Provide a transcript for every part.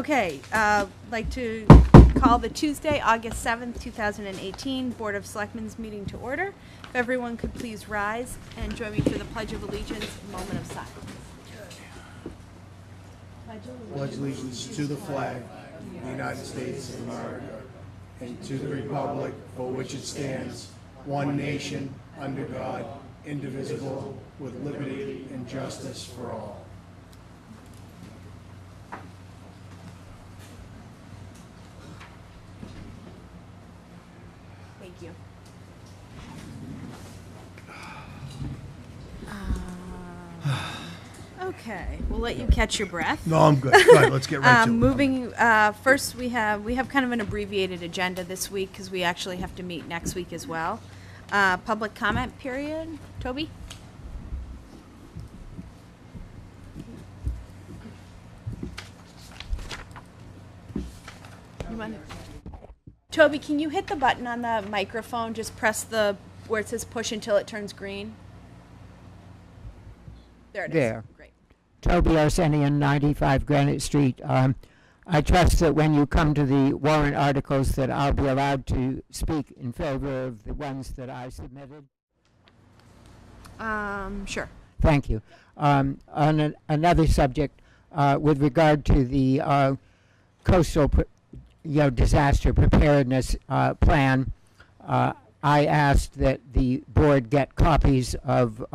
Okay, like to call the Tuesday, August 7th, 2018 Board of Selectmen's meeting to order. If everyone could please rise and join me for the Pledge of Allegiance, moment of silence. Pledge allegiance to the flag of the United States of America and to the republic for which it stands, one nation, under God, indivisible, with liberty and justice for all. Thank you. Okay, we'll let you catch your breath. No, I'm good. Go ahead, let's get right to it. Moving, first we have kind of an abbreviated agenda this week because we actually have to meet next week as well. Public comment period. Toby? Toby, can you hit the button on the microphone? Just press the where it says push until it turns green. There it is. There. Great. Toby Arsenian, 95 Granite Street. I trust that when you come to the warrant articles that I'll be allowed to speak in favor of the ones that I submitted. Sure. Thank you. On another subject, with regard to the coastal disaster preparedness plan, I asked that the board get copies of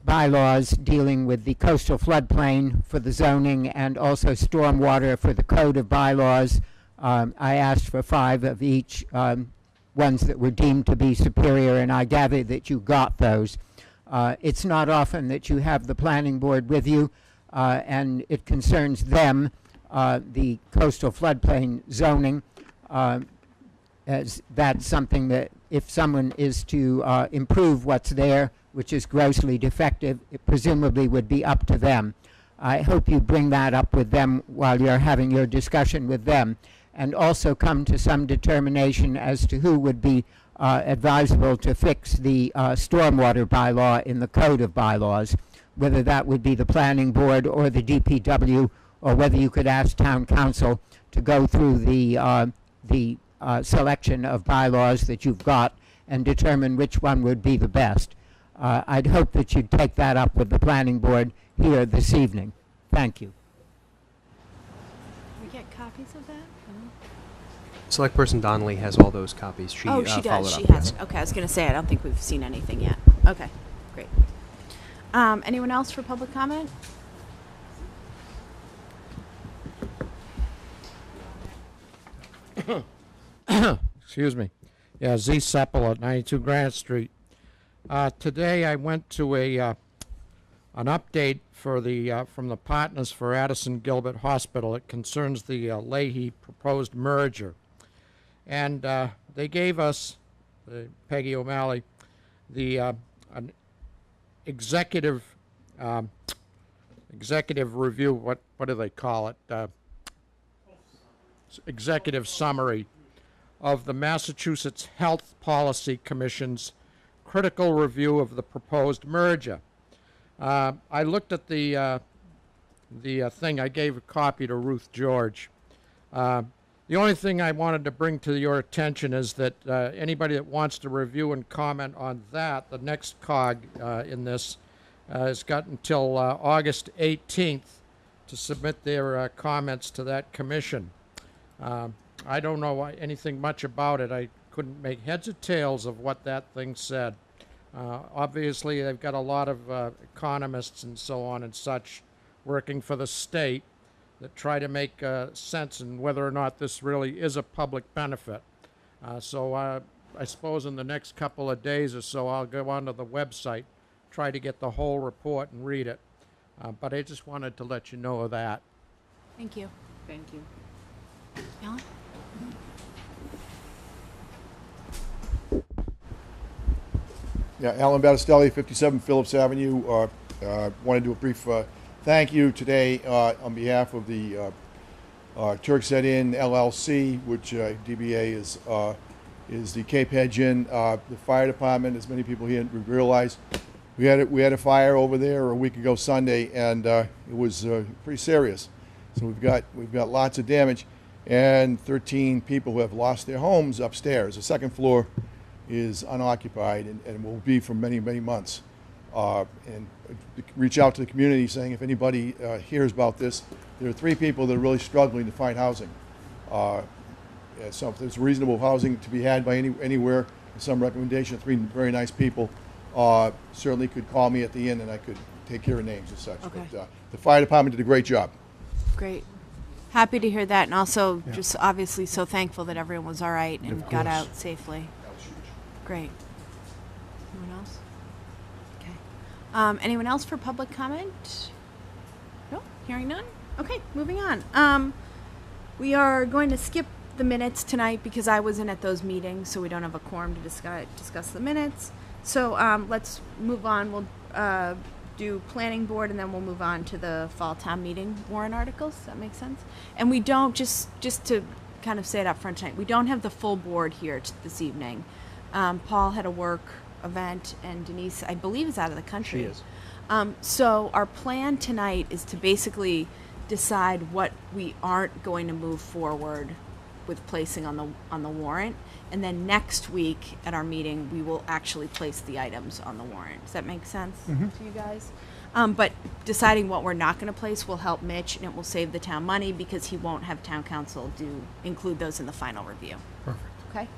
bylaws dealing with the coastal floodplain for the zoning and also stormwater for the code of bylaws. I asked for 5 of each, ones that were deemed to be superior, and I gather that you got those. It's not often that you have the planning board with you, and it concerns them, the coastal floodplain zoning, as that's something that if someone is to improve what's there, which is grossly defective, it presumably would be up to them. I hope you bring that up with them while you're having your discussion with them, and also come to some determination as to who would be advisable to fix the stormwater bylaw in the code of bylaws, whether that would be the planning board or the DPW, or whether you could ask town council to go through the selection of bylaws that you've got and determine which one would be the best. I'd hope that you'd take that up with the planning board here this evening. Thank you. We get copies of that? Select Person Donnelly has all those copies. She She followed does. up. She has. Okay, I was going to say, I don't think we've seen anything yet. Okay, great. Anyone else for public comment? Excuse me. Yeah, Z. Seppel at 92 Granite Street. Today I went to an update for the from the Partners for Addison Gilbert Hospital. It concerns the Leahy proposed merger, and they gave us, Peggy O'Malley, the an executive review. What do they call it? Executive summary of the Massachusetts Health Policy Commission's critical review of the proposed merger. I looked at the thing. I gave a copy to Ruth George. The only thing I wanted to bring to your attention is that anybody that wants to review and comment on that, the next cog in this, has got until August 18th to submit their comments to that commission. I don't know anything much about it. I couldn't make heads or tails of what that thing said. Obviously, they've got a lot of economists and so on and such working for the state that try to make sense in whether or not this really is a public benefit. So I suppose in the next couple of days or so, I'll go onto the website, try to get the whole report and read it. But I just wanted to let you know of that. Thank you. Thank you. Alan? Yeah, Alan Battistelli, 57 Phillips Avenue. Want to do a brief thank you today on behalf of the Turks Head Inn LLC, which DBA is the Cape Head Inn. The fire department, as many people here realize, we had a fire over there a week ago Sunday, and it was pretty serious. So we've got lots of damage, and 13 people who have lost their homes upstairs. The second floor is unoccupied and will be for many, many months. And reach out to the community saying if anybody hears about this, there are 3 people that are really struggling to find housing. So if there's reasonable housing to be had by anywhere, some recommendation, 3 very nice people, certainly could call me at the end and I could take care of names and such. Okay. But the fire department did a great job. Great. Happy to hear that, and also just obviously so thankful that everyone was all right and got out safely. Great. Anyone else? Okay. Anyone else for public comment? No? Hearing none? Okay, moving on. We are going to skip the minutes tonight because I wasn't at those meetings, so we don't have a quorum to discuss the minutes. So let's move on. We'll do planning board, and then we'll move on to the fall town meeting warrant articles. Does that make sense? And we don't, just to kind of say it up front tonight, we don't have the full board here this evening. Paul had a work event, and Denise, I believe, is out of the country. She is. So our plan tonight is to basically decide what we aren't going to move forward with placing on the warrant, and then next week at our meeting we will actually place the items on the warrant. Does that make sense to you guys? But deciding what we're not going to place will help Mitch, and it will save the town money because he won't have town council include those in the final review. Perfect. Okay.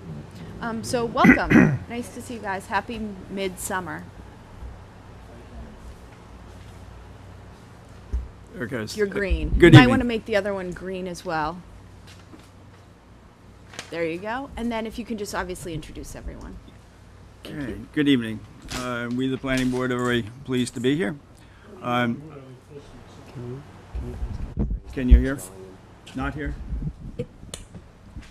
So welcome. Nice to see you guys. Happy midsummer. Okay. You're green. Good You might evening. want to make the other one green as well. There you go. And then if you can just obviously introduce everyone. Okay. Good evening. We, the planning board, are very pleased to be here. Can you hear? Not here?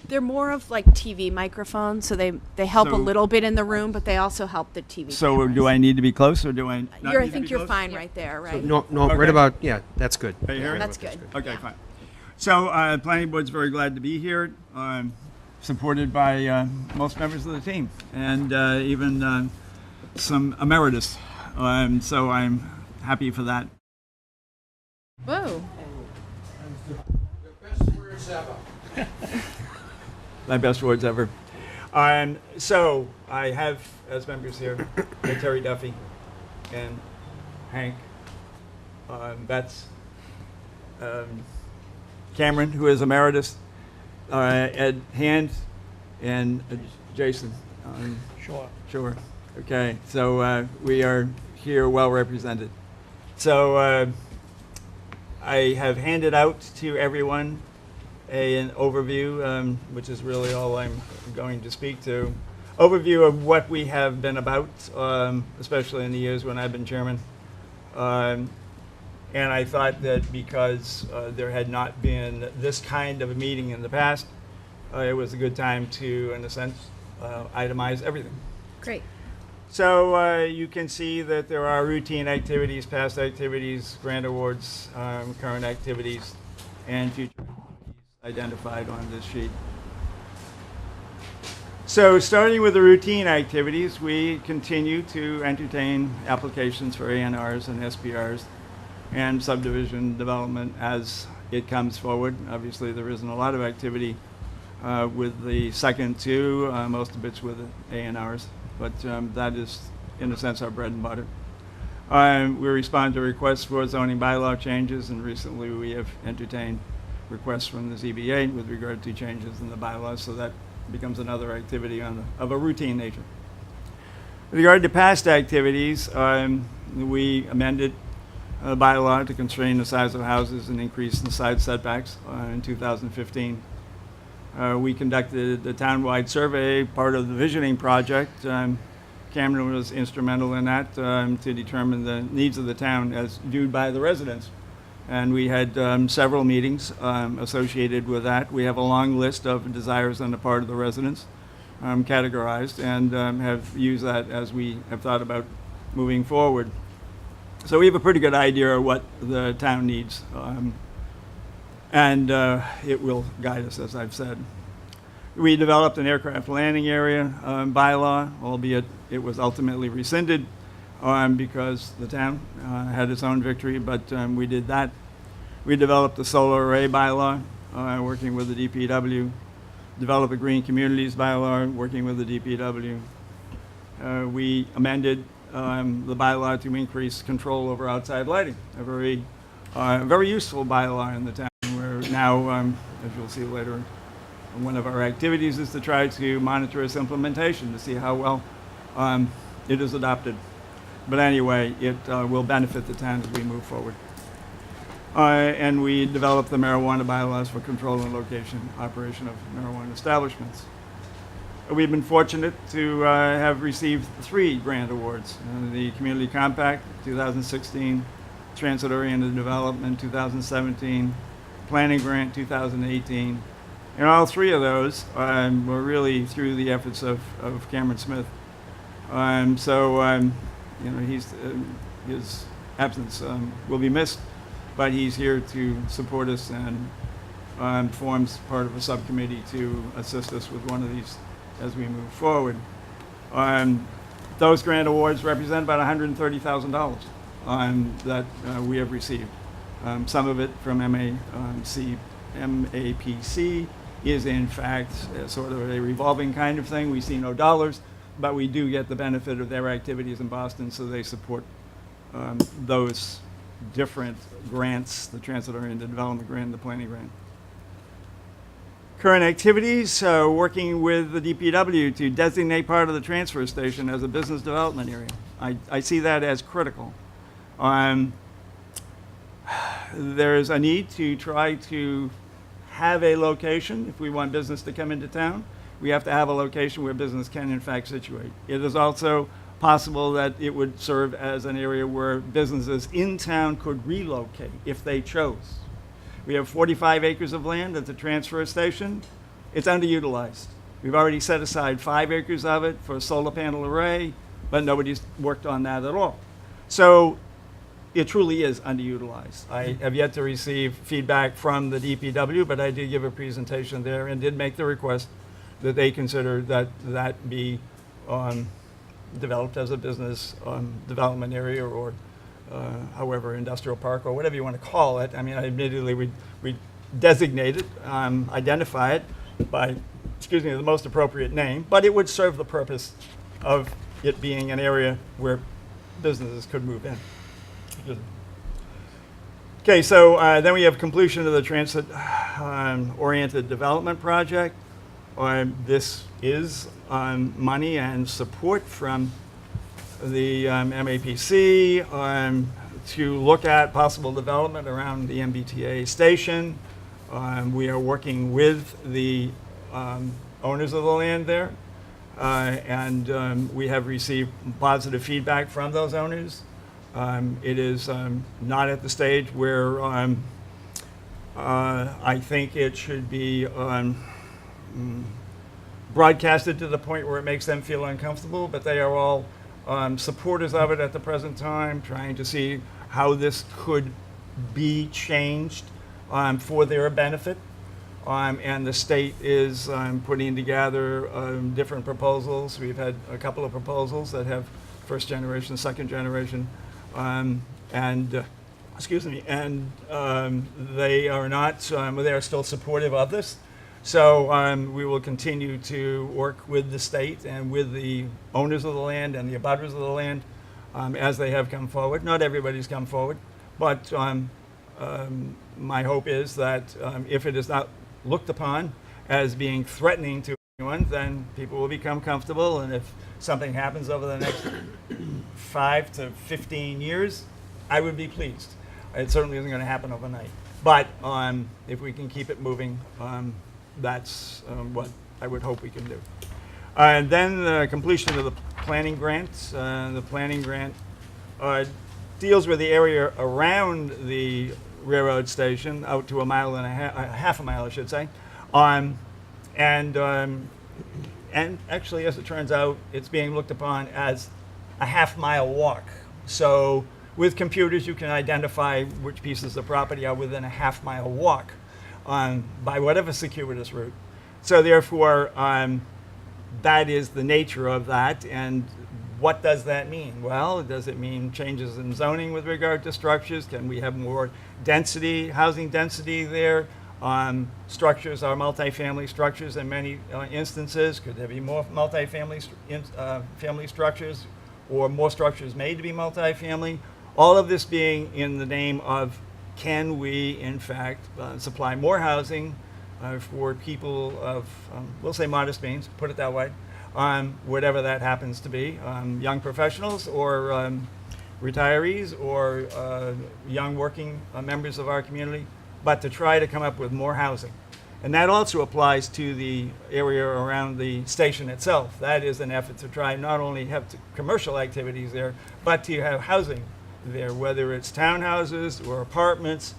They're more of like TV microphones, so they help a So- little bit in the room, but they also help the TV So cameras. do I need to be close, or do I not I need to think be you're close? fine right there, right? No, Okay. right about, yeah, that's good. Are you hearing? That's good. Okay, fine. So, planning board's very glad to be here, supported by most members of the team, and even some emeritus. So I'm happy for that. Whoa. My best words ever. So I have as members here Terry Duffy and Hank, Betts, Cameron, who is emeritus, Ed Hand, and Jason. Sure. Okay. So we are here well represented. So I have handed out to everyone an overview, which is really all I'm going to speak to. Overview of what we have been about, especially in the years when I've been chairman. And I thought that because there had not been this kind of a meeting in the past, it was a good time to, in a sense, itemize everything. Great. So you can see that there are routine activities, past activities, grant awards, current activities, and future activities identified on this sheet. So starting with the routine activities, we continue to entertain applications for A&Rs and SPRs and subdivision development as it comes forward. Obviously, there isn't a lot of activity with the second two, most of it's with A&Rs, but that is, in a sense, our bread and butter. We respond to requests for zoning bylaw changes, and recently we have entertained requests from the ZBA with regard to changes in the bylaws, so that becomes another activity of a routine nature. With regard to past activities, we amended a bylaw to constrain the size of houses and increase the side setbacks in 2015. We conducted a townwide survey, part of the visioning project. Cameron was instrumental in that to determine the needs of the town as viewed by the residents. And we had several meetings associated with that. We have a long list of desires on the part of the residents categorized, and have used that as we have thought about moving forward. So we have a pretty good idea of what the town needs, and it will guide us, as I've said. We developed an aircraft landing area bylaw, albeit it was ultimately rescinded because the town had its own victory, but we did that. We developed the solar array bylaw, working with the DPW. Develop a green communities bylaw, working with the DPW. We amended the bylaw to increase control over outside lighting, a very useful bylaw in the town. Where now, as you'll see later, one of our activities is to try to monitor its implementation to see how well it is adopted. But anyway, it will benefit the town as we move forward. And we developed the marijuana bylaws for control and location, operation of marijuana establishments. We've been fortunate to have received 3 grant awards. The Community Compact, 2016, Transit-Oriented Development, 2017, Planning Grant, 2018. And all 3 of those were really through the efforts of Cameron Smith. His absence will be missed, but he's here to support us and forms part of a subcommittee to assist us with one of these as we move forward. Those grant awards represent about $130,000 that we have received. Some of it from MAPC is in fact sort of a revolving kind of thing. We see no dollars, but we do get the benefit of their activities in Boston, so they support those different grants, the Transit-Oriented Development Grant and the Planning Grant. Current activities, working with the DPW to designate part of the transfer station as a business development area. I see that as critical. There's a need to try to have a location. If we want business to come into town, we have to have a location where business can in fact situate. It is also possible that it would serve as an area where businesses in town could relocate if they chose. We have 45 acres of land at the transfer station. It's underutilized. We've already set aside 5 acres of it for a solar panel array, but nobody's worked on that at all. So it truly is underutilized. I have yet to receive feedback from the DPW, but I did give a presentation there and did make the request that they consider that be developed as a business development area or however, industrial park or whatever you want to call it. I mean, admittedly, we designate it, identify it by, the most appropriate name, but it would serve the purpose of it being an area where businesses could move in. Okay, so then we have completion of the transit-oriented development project. This is money and support from the MAPC to look at possible development around the MBTA station. We are working with the owners of the land there, and we have received positive feedback from those owners. It is not at the stage where I think it should be broadcasted to the point where it makes them feel uncomfortable, but they are all supporters of it at the present time, trying to see how this could be changed for their benefit. And the state is putting together different proposals. We've had a couple of proposals that have first generation, second generation, and they are not, they are still supportive of this. So we will continue to work with the state and with the owners of the land and the abutters of the land as they have come forward. Not everybody's come forward, but my hope is that if it is not looked upon as being threatening to anyone, then people will become comfortable, and if something happens over the next 5 to 15 years, I would be pleased. It certainly isn't going to happen overnight, but if we can keep it moving, that's what I would hope we can do. And then the completion of the planning grant. The planning grant deals with the area around the railroad station, out to a half a mile, I should say. And actually, as it turns out, it's being looked upon as a half-mile walk. So with computers, you can identify which pieces of property are within a half-mile walk by whatever circuitous route. So therefore, that is the nature of that, and What does that mean? Well, does it mean changes in zoning with regard to structures? Can we have more density, housing density there? Structures are multifamily structures in many instances. Could there be more multifamily family structures, or more structures made to be multifamily? All of this being in the name of, can we in fact supply more housing for people of, we'll say modest means, put it that way, whatever that happens to be, young professionals or retirees or young working members of our community, but to try to come up with more housing. And that also applies to the area around the station itself. That is an effort to try not only have commercial activities there, but to have housing there, whether it's townhouses or apartments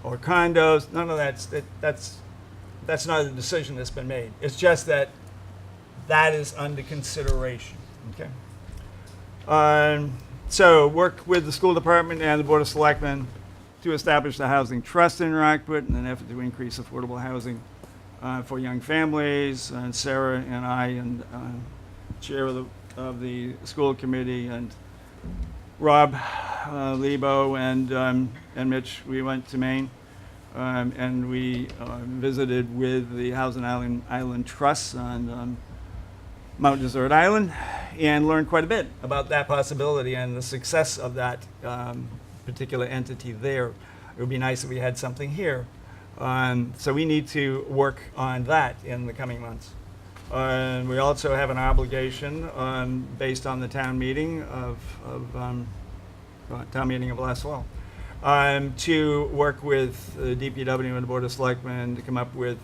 or condos. None of that's not a decision that's been made. It's just that is under consideration. Okay. So work with the school department and the Board of Selectmen to establish the Housing Trust in Rockport in an effort to increase affordable housing for young families. And Sarah and I and chair of the school committee and Rob Lebo and Mitch, we went to Maine and we visited with the Housing Island Trust on Mount Desert Island and learned quite a bit about that possibility and the success of that particular entity there. It would be nice if we had something here. So we need to work on that in the coming months. We also have an obligation based on the town meeting of last fall to work with the DPW and the Board of Selectmen to come up with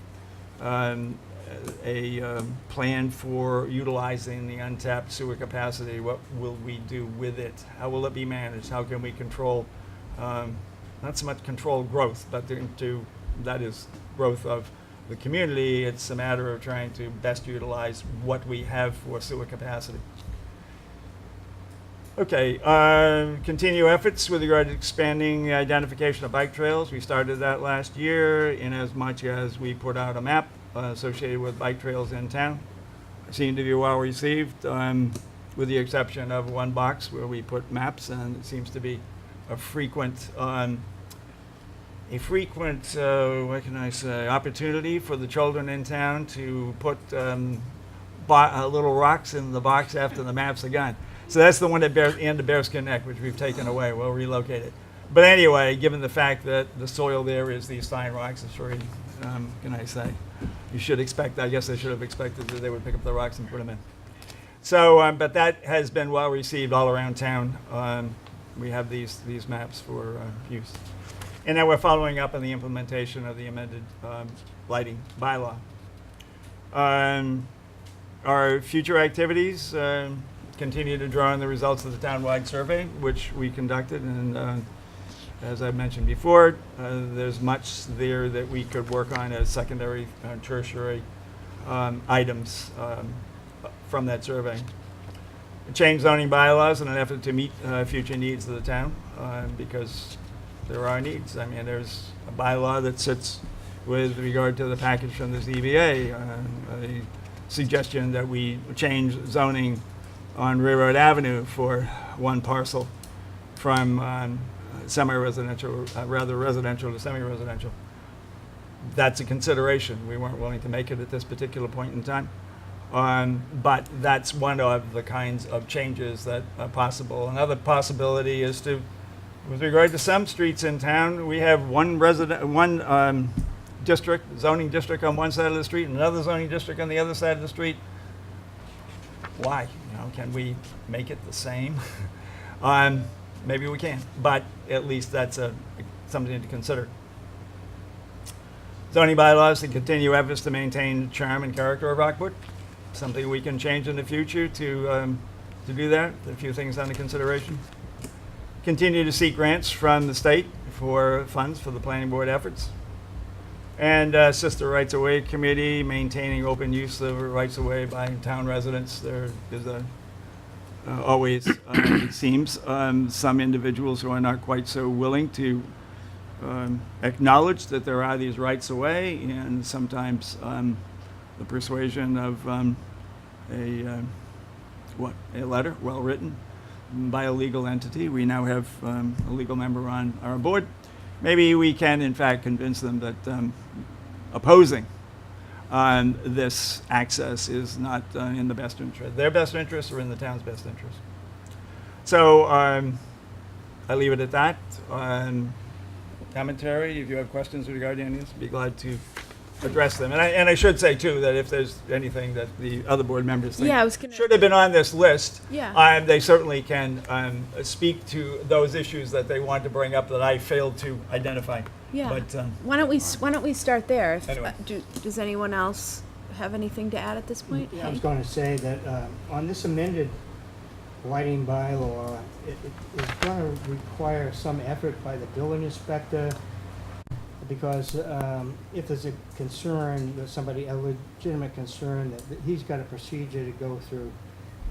a plan for utilizing the untapped sewer capacity. What will we do with it? How will it be managed? How can we control, not so much control growth, but that is growth of the community. It's a matter of trying to best utilize what we have for sewer capacity. Okay, continue efforts with regard to expanding the identification of bike trails. We started that last year in as much as we put out a map associated with bike trails in town. It seemed to be well received, with the exception of one box where we put maps, and it seems to be a frequent, what can I say, opportunity for the children in town to put little rocks in the box after the maps are gone. So that's the one at end of Bearskin Neck, which we've taken away. We'll relocate it. But anyway, given the fact that the soil there is these fine rocks, it's very, can I say, you should expect, I guess I should have expected that they would pick up the rocks and put them in. So, but that has been well received all around town. We have these maps for use. And now we're following up on the implementation of the amended lighting bylaw. Our future activities continue to draw on the results of the townwide survey, which we conducted, and as I mentioned before, there's much there that we could work on as secondary, tertiary items from that survey. Change zoning bylaws in an effort to meet future needs of the town, because there are needs. I mean, there's a bylaw that sits with regard to the package from the ZBA, a suggestion that we change zoning on Railroad Avenue for one parcel from semi-residential, rather residential to semi-residential. That's a consideration. We weren't willing to make it at this particular point in time. But that's one of the kinds of changes that are possible. Another possibility is to, with regard to some streets in town, we have one district, zoning district on one side of the street and another zoning district on the other side of the street. Why? You know, can we make it the same? Maybe we can, but at least that's something to consider. Zoning bylaws to continue efforts to maintain charm and character of Rockport. Something we can change in the future to do that. A few things under consideration. Continue to seek grants from the state for funds for the planning board efforts. And assist the Rights of Way Committee, maintaining open use of rights of way by town residents. There is always, it seems, some individuals who are not quite so willing to acknowledge that there are these rights of way, and sometimes the persuasion of a a letter, well-written, by a legal entity. We now have a legal member on our board. Maybe we can, in fact, convince them that opposing this access is not in the best interest, their best interest or in the town's best interest. So I leave it at that. Commentary, if you have questions regarding any of this, be glad to address them. And I should say, too, that if there's anything that the other board members think Yeah, I was gonna- should have been on this list, Yeah. they certainly can speak to those issues that they want to bring up that I failed to identify. Yeah. But Why don't we start there? Anyway. Does anyone else have anything to add at this point? Yeah, I was Hank? going to say that on this amended lighting bylaw, it is going to require some effort by the building inspector, because if there's a concern, that somebody, a legitimate concern, that he's got a procedure to go through,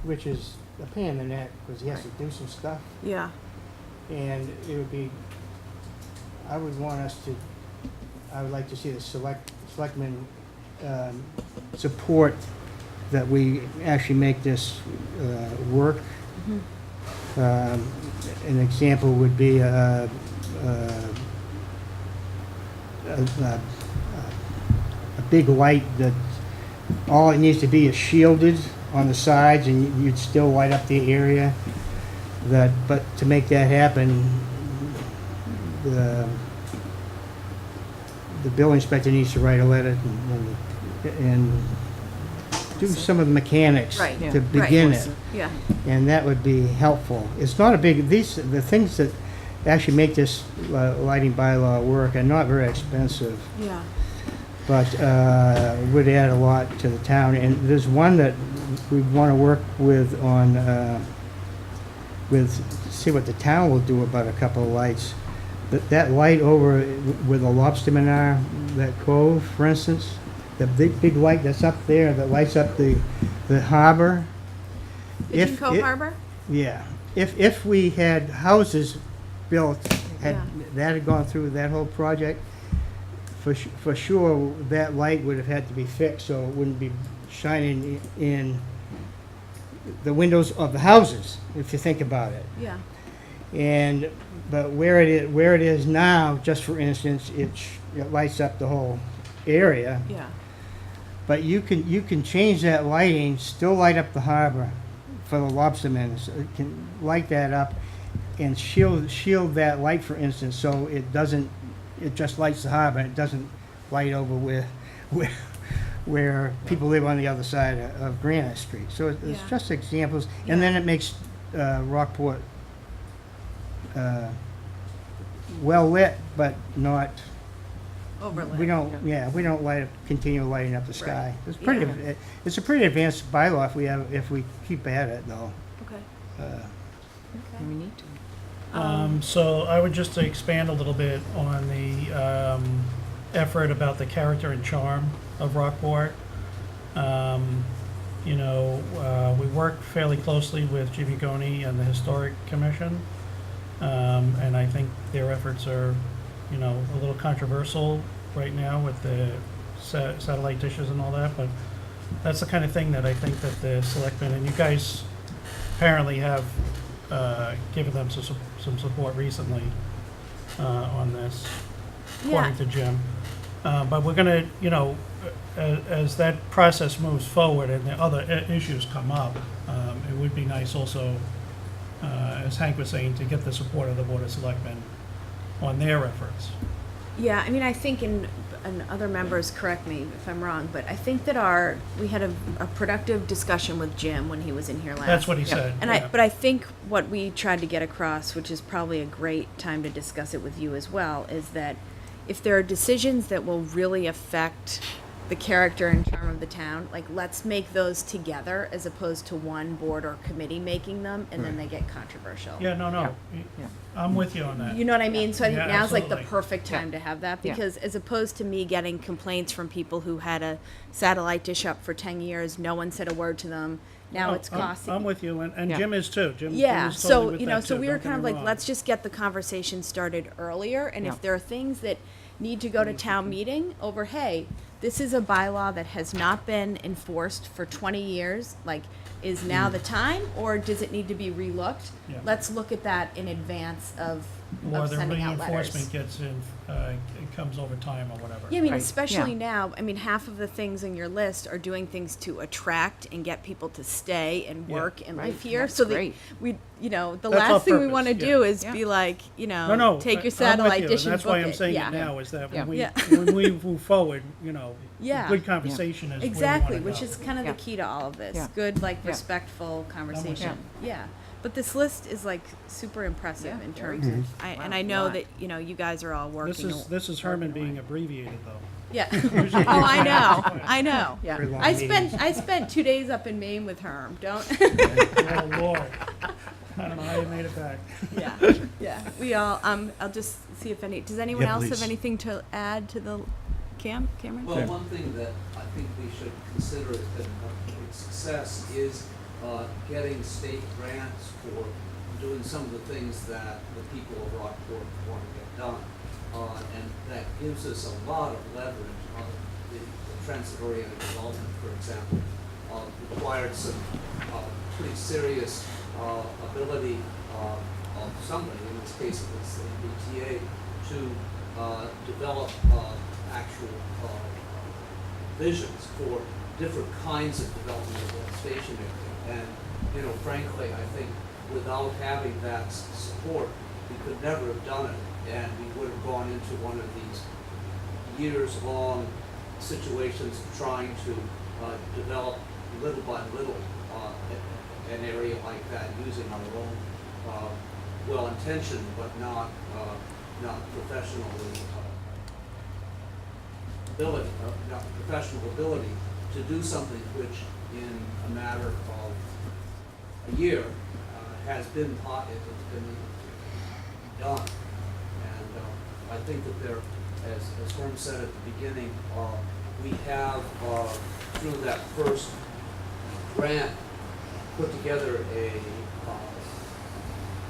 which is a pain in the neck, because he has to do some stuff, Yeah. and it would be, I would like to see the selectmen support that we actually make this work. An example would be a big light that all it needs to be is shielded on the sides, and you'd still light up the area. But to make that happen, the building inspector needs to write a letter and do some of the mechanics Right. to begin Right. it, Yeah. and that would be helpful. It's not a big, the things that actually make this lighting bylaw work are not very expensive, Yeah. but would add a lot to the town. And there's one that we want to work with on, see what the town will do about a couple of lights. That light over where the lobstermen are, that cove, for instance, the big light that's up there that lights up the harbor. Pigeon Cove Harbor? Yeah, if we had houses built, Yeah. that had gone through that whole project, for sure, that light would have had to be fixed, so it wouldn't be shining in the windows of the houses, if you think about it. Yeah. But where it is now, just for instance, it lights up the whole area. Yeah. But you can change that lighting, still light up the harbor for the lobstermen. So it can light that up and shield that light, for instance, so it just lights the harbor. It doesn't light over where people live on the other side of Granite Street. So it's Yeah. just examples, and then it makes Rockport well lit, but not. Overlay. We don't continue lighting up the sky. Right. Yeah. It's a pretty advanced bylaw if we keep at it, though. Okay. We need to. So I would just expand a little bit on the effort about the character and charm of Rockport. We work fairly closely with Jimmy Coney and the Historic Commission, and I think their efforts are, a little controversial right now with the satellite dishes and all that, but that's the kind of thing that I think that the selectmen, and you guys apparently have given them some support recently on this, according to Jim. But we're gonna, as that process moves forward and the other issues come up, it would be nice also, as Hank was saying, to get the support of the Board of Selectmen on their efforts. Yeah, I mean, I think and other members correct me if I'm wrong, but I think that we had a productive discussion with Jim when he was in here last. That's what he said. And yeah. but I think what we tried to get across, which is probably a great time to discuss it with you as well, is that if there are decisions that will really affect the character and charm of the town, like let's make those together as opposed to one board or committee making them and then they get controversial. Yeah, no. Yeah. I'm with you on that. You know what I mean? So I think Yeah, now's like the absolutely. perfect time to have that Yeah. because as opposed to me getting complaints from people who had a satellite dish up for 10 years, no one said a word to them. Now No, it's I'm costing. with you, and Yeah. Jim is too. Jim Yeah, is so totally with you know, that so too, we were don't get kind of me like, wrong. let's just get the conversation started earlier, and Yeah. if there are things that need to go to town meeting over, hey, this is a bylaw that has not been enforced for 20 years. Like, is now the time, or does it need to be relooked? Yeah. Let's look at that in advance of Or the sending out letters. reinforcement gets in, it comes over time or whatever. Yeah, I mean, Right, especially yeah. now, I mean, half of the things in your list are doing things to attract and get people to stay and Yeah. work and Right, live here. that's so that great. we, you know, the That's our last thing we purpose, want to yeah. do is Yeah. be like, you know, No, take your I'm with satellite you, dish and and that's why book I'm it. saying Yeah. it now, is that Yeah. when we, Yeah. when we move forward, you know, Yeah. good conversation is where we Exactly, wanna which go. is kind of Yeah. the key to all of this. Yeah. Good, like, Yeah. respectful conversation. Yeah. Yeah. But this list is like super impressive Yeah, in very terms good. of, and I know Wow. that, you know, you guys are all working. This is Herman working away. being abbreviated, though. Yeah. Oh, I know. I know. Yeah. Very long I meetings. spent 2 days up in Maine with Herm. Don't. Oh, Lord. I don't know how you made it back. Yeah. Yeah. We all. I'll just see if does anyone Yeah, else please. have anything to add to the Cameron? Well, one thing that I think we should consider as been a big success is getting state grants for doing some of the things that the people of Rockport want to get done. And that gives us a lot of leverage. The transit-oriented development, for example, required some pretty serious ability of somebody, in this case it was the MBTA, to develop actual visions for different kinds of development of that station area. And, you know, frankly, I think without having that support, we could never have done it, and we would have gone into one of these years-long situations of trying to develop little by little an area like that using our own well-intentioned but not professionally not professional ability to do something which in a matter of a year has been done. And I think that there, as Herm said at the beginning, we have, through that first grant, put together a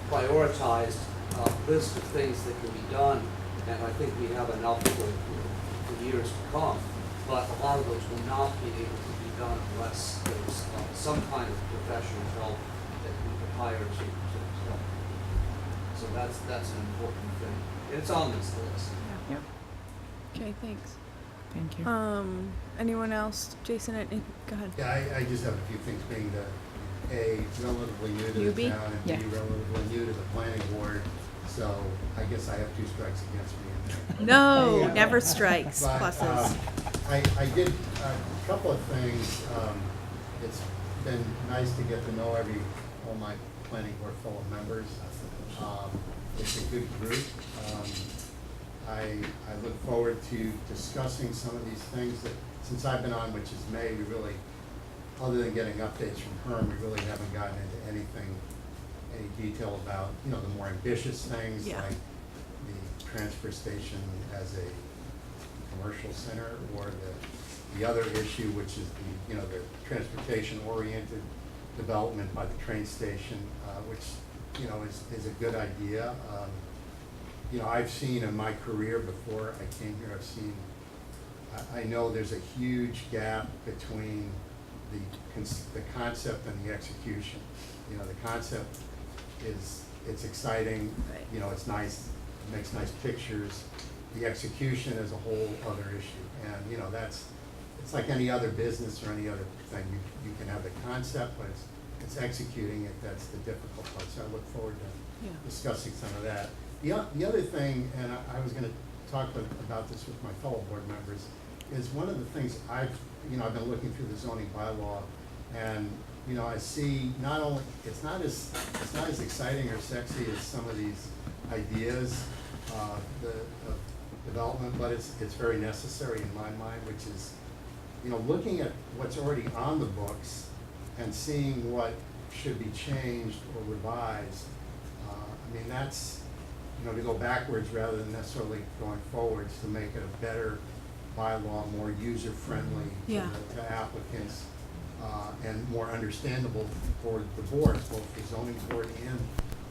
prioritized list of things that can be done, and I think we have enough for years to come. But a lot of those will not be able to be done unless there's some kind of professional help that we can hire to help. So that's an important thing. And it's on this list. Yeah. Okay. Thanks. Thank you. Anyone else? Jason, go ahead. Yeah, I just have a few things being A, relatively new to Newbie? the town, and Yeah. B, relatively new to the planning board, so I guess I have 2 strikes against me. No, Yeah. never strikes. But, Pluses. I did a couple of things. It's been nice to get to know all my planning board full of members. It's a good group. I look forward to discussing some of these things that, since I've been on, which is May, we really, other than getting updates from Herm, we really haven't gotten into any detail about, you know, the more ambitious things, Yeah. like the transfer station as a commercial center, or the other issue, which is the transportation-oriented development by the train station, which, is a good idea. I've seen in my career before I came here, I know there's a huge gap between the concept and the execution. The concept it's exciting, Right. It's nice, it makes nice pictures. The execution is a whole other issue, and it's like any other business or any other thing. You can have the concept, but it's executing it that's the difficult part. So I look forward to discussing some of that. The other thing, and I was going to talk about this with my fellow board members, is one of the things I've been looking through the zoning bylaw, and I see not only it's not as exciting or sexy as some of these ideas of development, but it's very necessary in my mind, which is looking at what's already on the books and seeing what should be changed or revised. That's to go backwards rather than necessarily going forwards, to make it a better bylaw, more user-friendly to applicants, and more understandable for the boards, both the zoning board and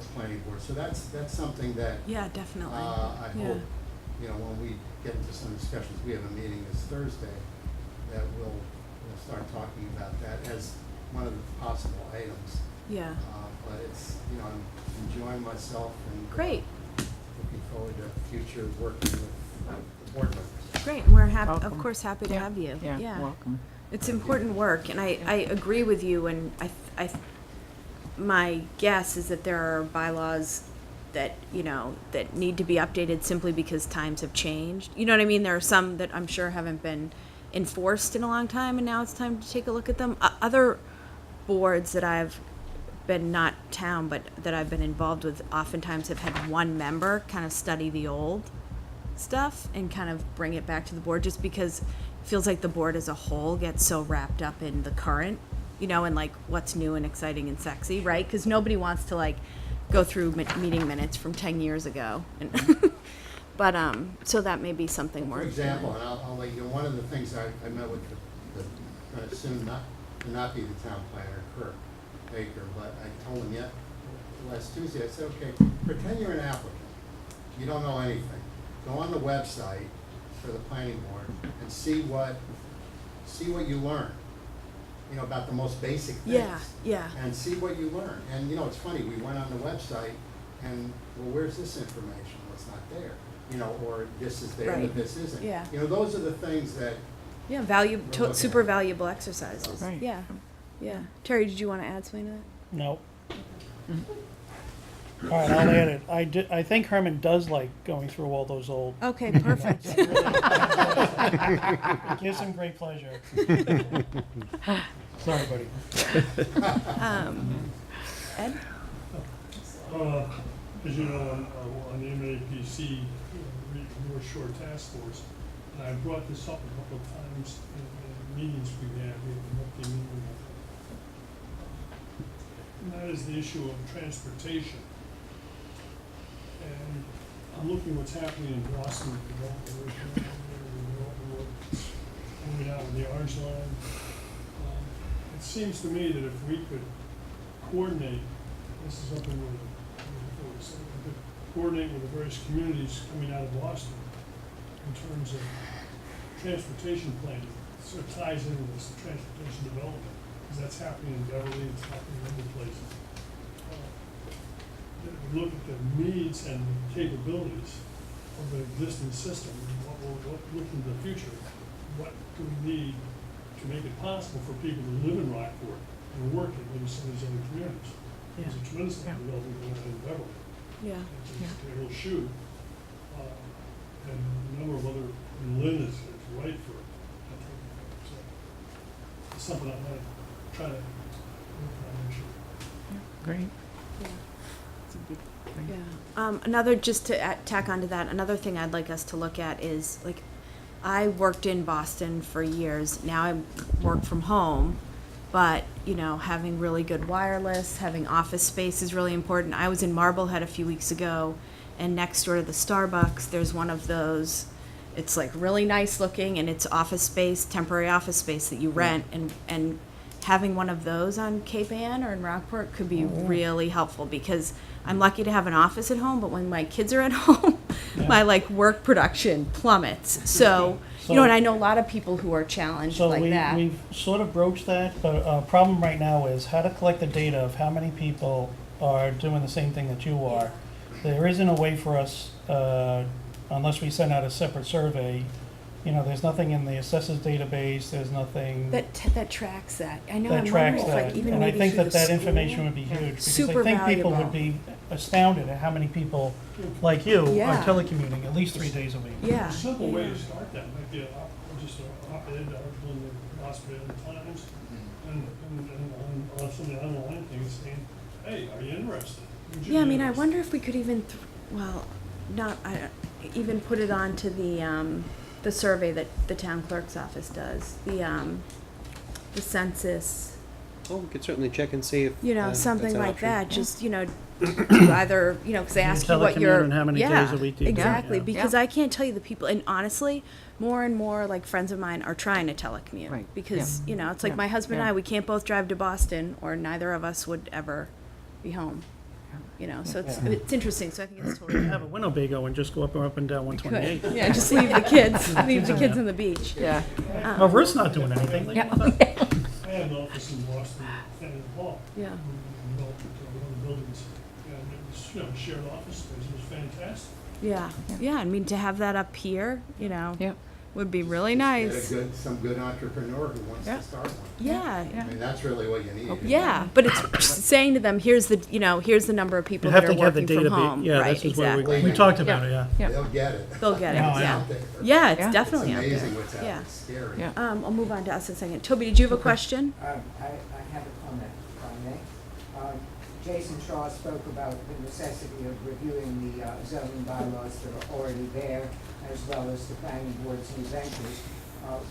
the planning board. So that's something that Yeah, definitely. I hope, when we get into some discussions, we have a meeting this Thursday, that we'll start talking about that as one of the possible items. Yeah. But it's, I'm enjoying myself and Great. looking forward to future working with the board members. Great. And we're happy, of Welcome. course, happy to Yeah. have you. Yeah, welcome. It's important work, and I agree with you, and my guess is that there are bylaws that, that need to be updated simply because times have changed. You know what I mean? There are some that I'm sure haven't been enforced in a long time, and now it's time to take a look at them. Other boards that I've been, not town, but that I've been involved with, oftentimes have had one member kind of study the old stuff and kind of bring it back to the board, just because it feels like the board as a whole gets so wrapped up in the current, and like what's new and exciting and sexy, right? Because nobody wants to like go through meeting minutes from 10 years ago. And but so that may be something more. For example, and I'll let you know, one of the things I met with the soon not be the town planner, Kirk Baker, but I told him last Tuesday, I said, okay, pretend you're an applicant. You don't know anything. Go on the website for the planning board and see what you learn, about the most basic things. Yeah. And see what you learn. And, it's funny, we went on the website and, well, where's this information? Well, it's not there. Or this is there, Right. but this isn't. Yeah. Those are the things that, Yeah, looking super at. valuable exercises. Right. Yeah. Terry, did you want to add something to that? No. All right, I'll add it. I think Herman does like going through all those old. Okay, perfect. It gives him great pleasure. Sorry, buddy. Ed? As you know, on the MAPC, we're a short task force, and I brought this up a couple of times in meetings we've had, and that is the issue of transportation. And I'm looking what's happening in Boston, moving out of the orange line. It seems to me that if we could coordinate, this is something coordinate with the various communities coming out of Boston in terms of transportation planning. It sort of ties into this transportation development, because that's happening in Beverly, it's happening in other places. We look at the needs and capabilities of the existing system, and what looking to the future, what do we need to make it possible for people to live in Rockport and work in some of these other communities. There's a tremendous amount of development going on in Beverly. Yeah. It's a little shoe. And a number of other, Lynn is right for it. So it's something I'm going to try to work on this year. Great. Yeah. Another, just to tack onto that, another thing I'd like us to look at is, like, I worked in Boston for years. Now I work from home, but, having really good wireless, having office space is really important. I was in Marblehead a few weeks ago, and next door to the Starbucks, there's one of those, it's like really nice looking, and it's office space, temporary office space that you rent, and having one of those on Cape Ann or in Rockport could be really helpful, because I'm lucky to have an office at home, but when my kids are at home, my work production plummets. So, and I know a lot of people who are challenged So like that. we've sort of broached that, but a problem right now is how to collect the data of how many people are doing the same thing that you are. There isn't a way for us, unless we send out a separate survey. There's nothing in the assessors database. There's nothing That tracks that. I know. that I'm tracks wondering if, that. even And I maybe think through that the that school. information would be huge, because Super I think people valuable. would be astounded at how many people like you Yeah. are telecommuting at least 3 days a week. Yeah. A simple way to start that might be just an op-ed article in the Boston Times, and on some of the online things saying, hey, are you interested? Would you Yeah, I be mean, I interested? wonder if we could even, even put it onto the survey that the town clerk's office does, the census, Oh, we could certainly check and see if something that's an like option. that. Just to either, because they ask you what telecommute your and how many days a week do you do it, exactly. yeah. Because I can't tell you the people, and honestly, more and more friends of mine are trying to telecommute Right, because it's like Yeah, my husband and yeah. I, we can't both drive to Boston, or neither of us would ever be home. You know, so it's interesting, so I think it's totally. Have a Winnebago and just go up and down 128. Yeah, just leave the kids, leave the kids on the beach. Yeah. Well, Ruth's not doing anything. Yeah. I had an office in Boston, Fanning Hall. Yeah. We developed one of the buildings, and it was, you know, shared office space. It was fantastic. Yeah, yeah, I mean, to have that up here, you know, Yep. would be really Get nice. some good entrepreneur who wants Yeah. to start one. Yeah, I mean, that's really what you need. yeah, but it's saying to them, here's the, you know, here's the number of people You have that are to have the working data. from home. Yeah, Right, this is where exactly. we talked about it. Yeah. Yeah. They'll get it. They'll get it, No, I yeah. know. Yeah, it's Yeah. It's definitely out there. amazing what's happening. Yeah. It's scary. Yeah. I'll move on to us in a second. Toby, did you have a question? I have a comment, if I may. Jason Shaw spoke about the necessity of reviewing the zoning bylaws that are already there, as well as the planning board's new ventures.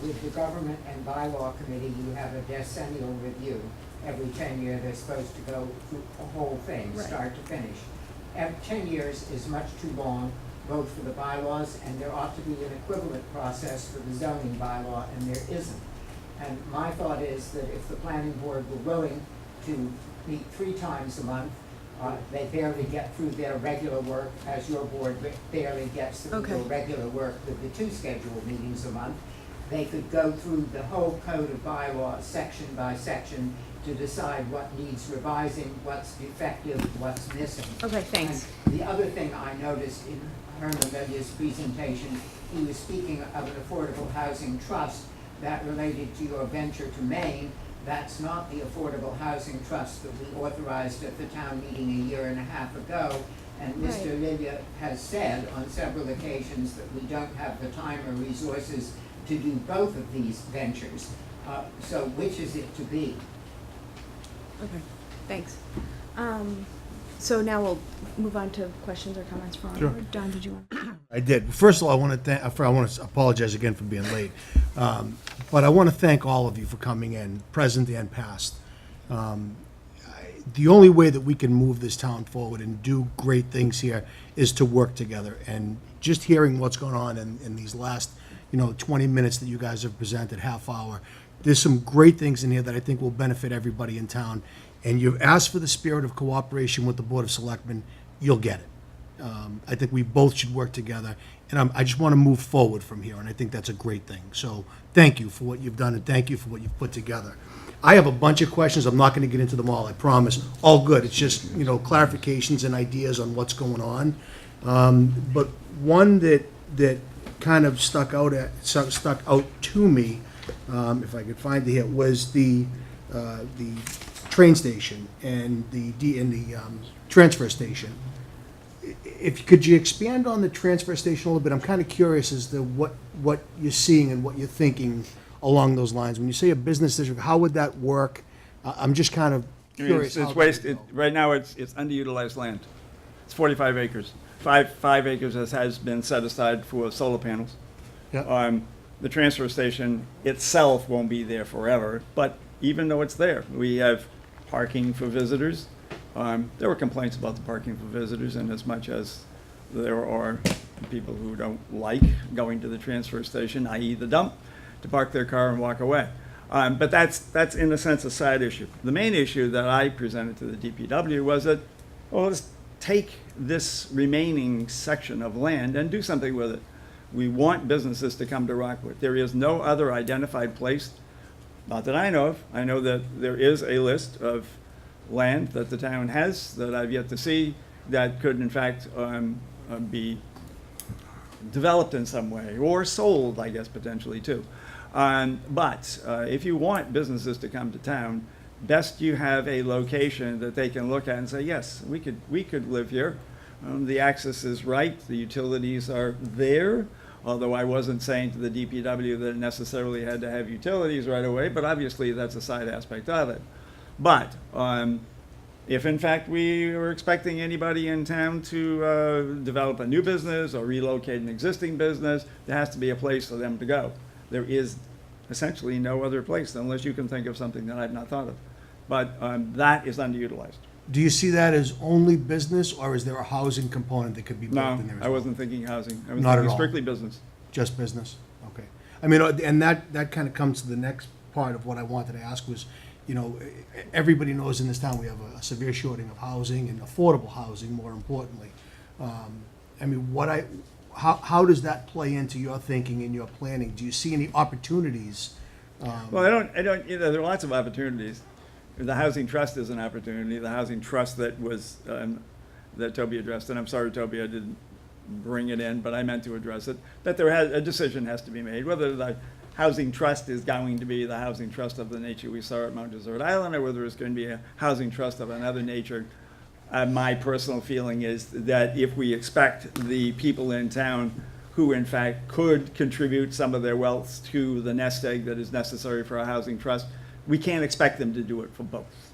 With the Government and Bylaw Committee, you have a decennial review. Every 10 years, they're supposed to go through the whole thing, Right. start to finish. 10 years is much too long, both for the bylaws, and there ought to be an equivalent process for the zoning bylaw, and there isn't. And my thought is that if the planning board were willing to meet 3 times a month, they barely get through their regular work, as your board barely gets through Okay. their regular work with the 2 scheduled meetings a month. They could go through the whole code of bylaws, section by section, to decide what needs revising, what's defective, what's missing. Okay, thanks. And the other thing I noticed in Herman Millia's presentation, he was speaking of an affordable housing trust that related to your venture to Maine. That's not the affordable housing trust that we authorized at the town meeting a year and a half ago. And Mr. Right. Lilia has said on several occasions that we don't have the time or resources to do both of these ventures. So which is it to be? Okay, thanks. So now we'll move on to questions or comments from our board. Don, did you want? I did. First of all, I want to apologize again for being late. But I want to thank all of you for coming in, present and past. The only way that we can move this town forward and do great things here is to work together. And just hearing what's going on in these last, 20 minutes that you guys have presented, half hour, there's some great things in here that I think will benefit everybody in town. And you've asked for the spirit of cooperation with the Board of Selectmen, you'll get it. I think we both should work together, and I just want to move forward from here, and I think that's a great thing. So thank you for what you've done, and thank you for what you've put together. I have a bunch of questions. I'm not going to get into them all, I promise. All good. It's just, clarifications and ideas on what's going on. But one that kind of stuck out to me, if I could find it here, was the train station and the transfer station. Could you expand on the transfer station a little bit? I'm kind of curious as to what you're seeing and what you're thinking along those lines. When you say a business district, how would that work? I'm just kind of curious. It's wasted. Right now, it's underutilized land. It's 45 acres. Five acres has been set aside for solar panels. Yeah. The transfer station itself won't be there forever, but even though it's there, we have parking for visitors. There were complaints about the parking for visitors, and as much as there are people who don't like going to the transfer station, i.e. the dump, to park their car and walk away. But that's in a sense a side issue. The main issue that I presented to the DPW was that, well, let's take this remaining section of land and do something with it. We want businesses to come to Rockport. There is no other identified place, not that I know of. I know that there is a list of land that the town has that I've yet to see that could in fact be developed in some way or sold, I guess, potentially too. But if you want businesses to come to town, best you have a location that they can look at and say, yes, we could live here. The access is right, the utilities are there, although I wasn't saying to the DPW that it necessarily had to have utilities right away, but obviously that's a side aspect of it. But if in fact we were expecting anybody in town to develop a new business or relocate an existing business, there has to be a place for them to go. There is essentially no other place unless you can think of something that I've not thought of. But that is underutilized. Do you see that as only business, or is there a housing component that could be built No, in there as I well? wasn't thinking housing. I was Not at thinking all. strictly business. Just business? Okay. I mean, and that kind of comes to the next part of what I wanted to ask was, you know, everybody knows in this town we have a severe shortage of housing and affordable housing, more importantly. I mean, how does that play into your thinking and your planning? Do you see any opportunities? Well, I don't, you know, there are lots of opportunities. The Housing Trust is an opportunity. The Housing Trust that was, that Toby addressed, and I'm sorry, Toby, I didn't bring it in, but I meant to address it, that a decision has to be made, whether the Housing Trust is going to be the Housing Trust of the nature we saw at Mount Desert Island, or whether it's going to be a Housing Trust of another nature. My personal feeling is that if we expect the people in town who in fact could contribute some of their wealth to the nest egg that is necessary for a housing trust, we can't expect them to do it for both.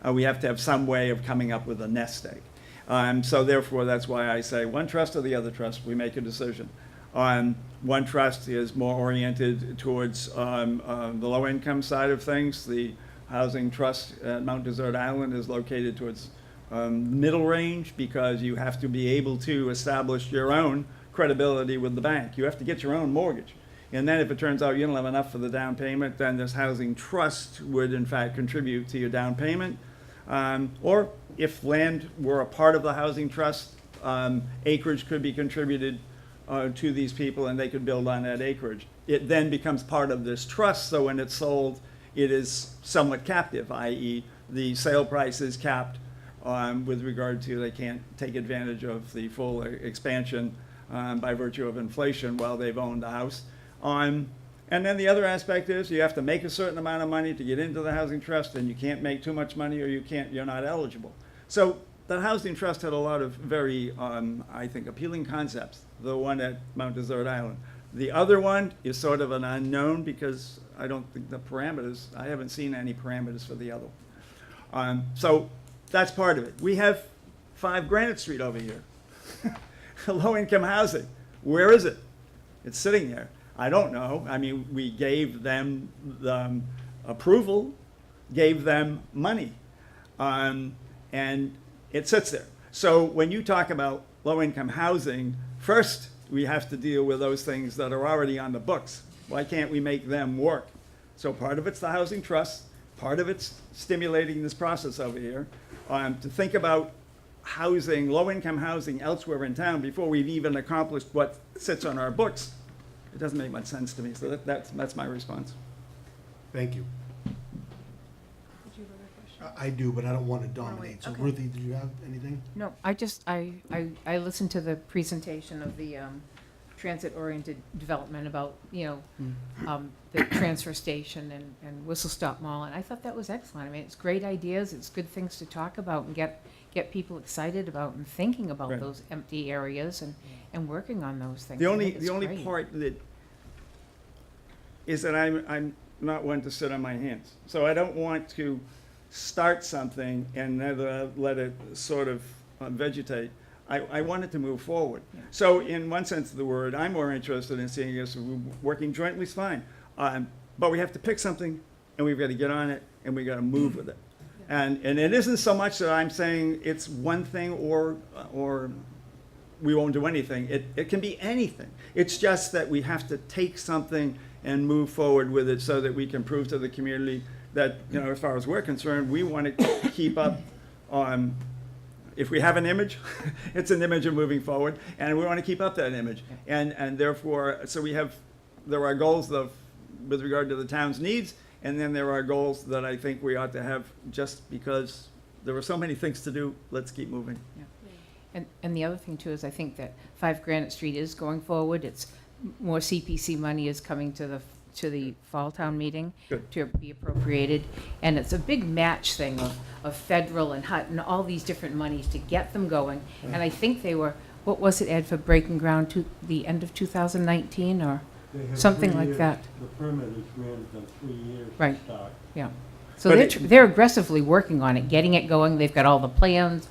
We have to have some way of coming up with a nest egg. So therefore, that's why I say one trust or the other trust, we make a decision. One trust is more oriented towards the low-income side of things. The Housing Trust at Mount Desert Island is located towards middle range, because you have to be able to establish your own credibility with the bank. You have to get your own mortgage. And then if it turns out you don't have enough for the down payment, then this housing trust would in fact contribute to your down payment. Or if land were a part of the housing trust, acreage could be contributed to these people and they could build on that acreage. It then becomes part of this trust, so when it's sold, it is somewhat captive, i.e. the sale price is capped with regard to they can't take advantage of the full expansion by virtue of inflation while they've owned the house. And then the other aspect is you have to make a certain amount of money to get into the housing trust, and you can't make too much money or you're not eligible. So the housing trust had a lot of very, I think, appealing concepts, the one at Mount Desert Island. The other one is sort of an unknown because I don't think the parameters, I haven't seen any parameters for the other one. So that's part of it. We have 5 Granite Street over here. Low-income housing. Where is it? It's sitting there. I don't know. I mean, we gave them the approval, gave them money, and it sits there. So when you talk about low-income housing, first we have to deal with those things that are already on the books. Why can't we make them work? So part of it's the housing trust, part of it's stimulating this process over here, to think about housing, low-income housing elsewhere in town before we've even accomplished what sits on our books. It doesn't make much sense to me, so that's my response. Thank you. Did you have a question? I do, but I don't want to dominate. So Okay. Ruthie, did you have anything? No, I listened to the presentation of the transit-oriented development about, the transfer station and Whistle Stop Mall, and I thought that was excellent. I mean, it's great ideas, it's good things to talk about and get people excited about and thinking about Right. those empty areas and working on those things. The I only think it's the only great. part that is that I'm not one to sit on my hands. So I don't want to start something and never let it sort of vegetate. I want it to move forward. Yeah. So in one sense of the word, I'm more interested in seeing us working jointly is fine. But we have to pick something and we've got to get on it and we've got to move with it. And it isn't so much that I'm saying it's one thing or we won't do anything. It can be anything. It's just that we have to take something and move forward with it so that we can prove to the community that, as far as we're concerned, we want to keep up on, if we have an image, it's an image of moving forward, and we want to keep up that image. And therefore, so there are goals with regard to the town's needs, and then there are goals that I think we ought to have just because there are so many things to do, let's keep moving. Yeah. And the other thing too is I think that 5 Granite Street is going forward. It's more CPC money is coming to the fall town meeting Good. to be appropriated. And it's a big match thing of federal and HUD and all these different monies to get them going. And I think they were, what was it, Ed, for breaking ground to the end of 2019 or something like that? The permit is granted on 3 years Right. to start. Yeah. So But they're aggressively working on it, getting it going. They've got all the plans.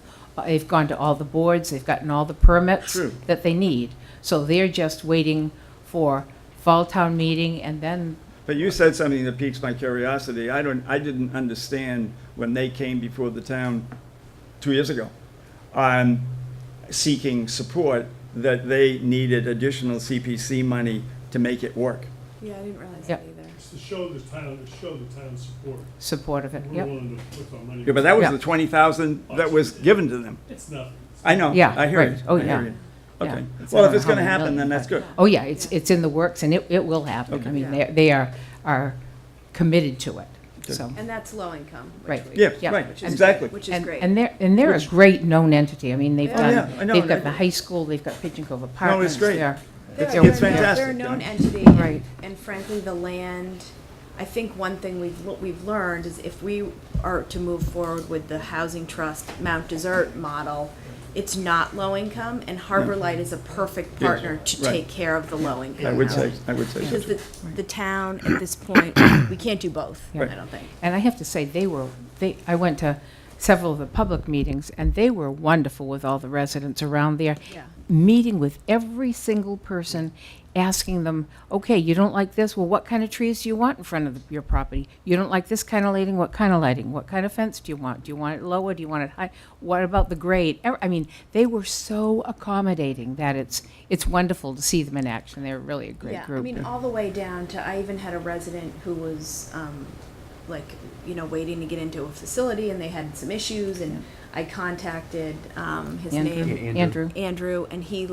They've gone to all the boards. They've gotten all the permits True. that they need. So they're just waiting for fall town meeting and then. But you said something that piques my curiosity. I didn't understand when they came before the town 2 years ago, seeking support, that they needed additional CPC money to make it work. Yeah, I didn't realize Yep. that either. It's to show the town's support. Support of it, We're yep. willing to put our money. Yeah, but that was Yeah. the 20,000 that was given to them. It's nothing. I know. Yeah, I hear right. you. Oh, I hear yeah. you. Yeah. Okay. It's Well, I if don't it's know going to how many happen, then million, that's but- good. Oh, yeah, it's in the works, and it will happen. Okay. I mean, Yeah. they are committed to it, Good. so. And that's low income. which Right. we- Yeah, Yeah. right, Which is exactly. Which is And, great. and they're a Which- great known entity. I mean, they've Oh, done, yeah, I know, they've got they- the high school, they've got Pigeon Cove Apartments. great. They're- They're- It's they're- fantastic, They're a known yeah. entity, Right. and frankly, the land, I think one thing we've learned is if we are to move forward with the Housing Trust Mount Desert model, it's not low income, and Harbor Light is a perfect partner to right. take care of the low income. I would say housing. so. Because the town at this point, we can't do both, I Right. don't think. And I have to say, I went to several of the public meetings, and they were wonderful with all the residents around there. Yeah. Meeting with every single person, asking them, okay, you don't like this? Well, what kind of trees do you want in front of your property? You don't like this kind of lighting? What kind of lighting? What kind of fence do you want? Do you want it lower? Do you want it high? What about the grade? I mean, they were so accommodating that it's wonderful to see them in action. They're really a great Yeah, group. I mean, all the way down to, I even had a resident who was, waiting to get into a facility, and they had some issues, and I contacted, his name, Andrew, and he,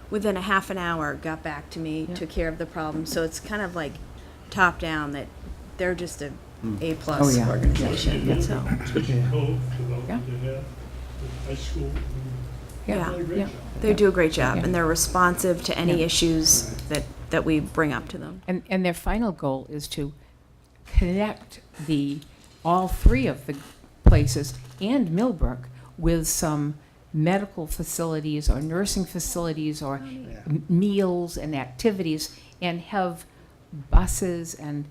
within a half an hour, got back to me, Yeah. took care of the problem, so it's kind of top down, that they're just a Oh, A-plus yeah. organization, Yeah. so. Pigeon Cove Yeah. development they have, the high school. Yeah, Really great yeah. job. They do a great job, Yeah. and they're responsive to any Yeah. issues that we bring up to them. And their final goal is to connect all three of the places and Millbrook with some medical facilities or nursing facilities or meals and activities, and have buses and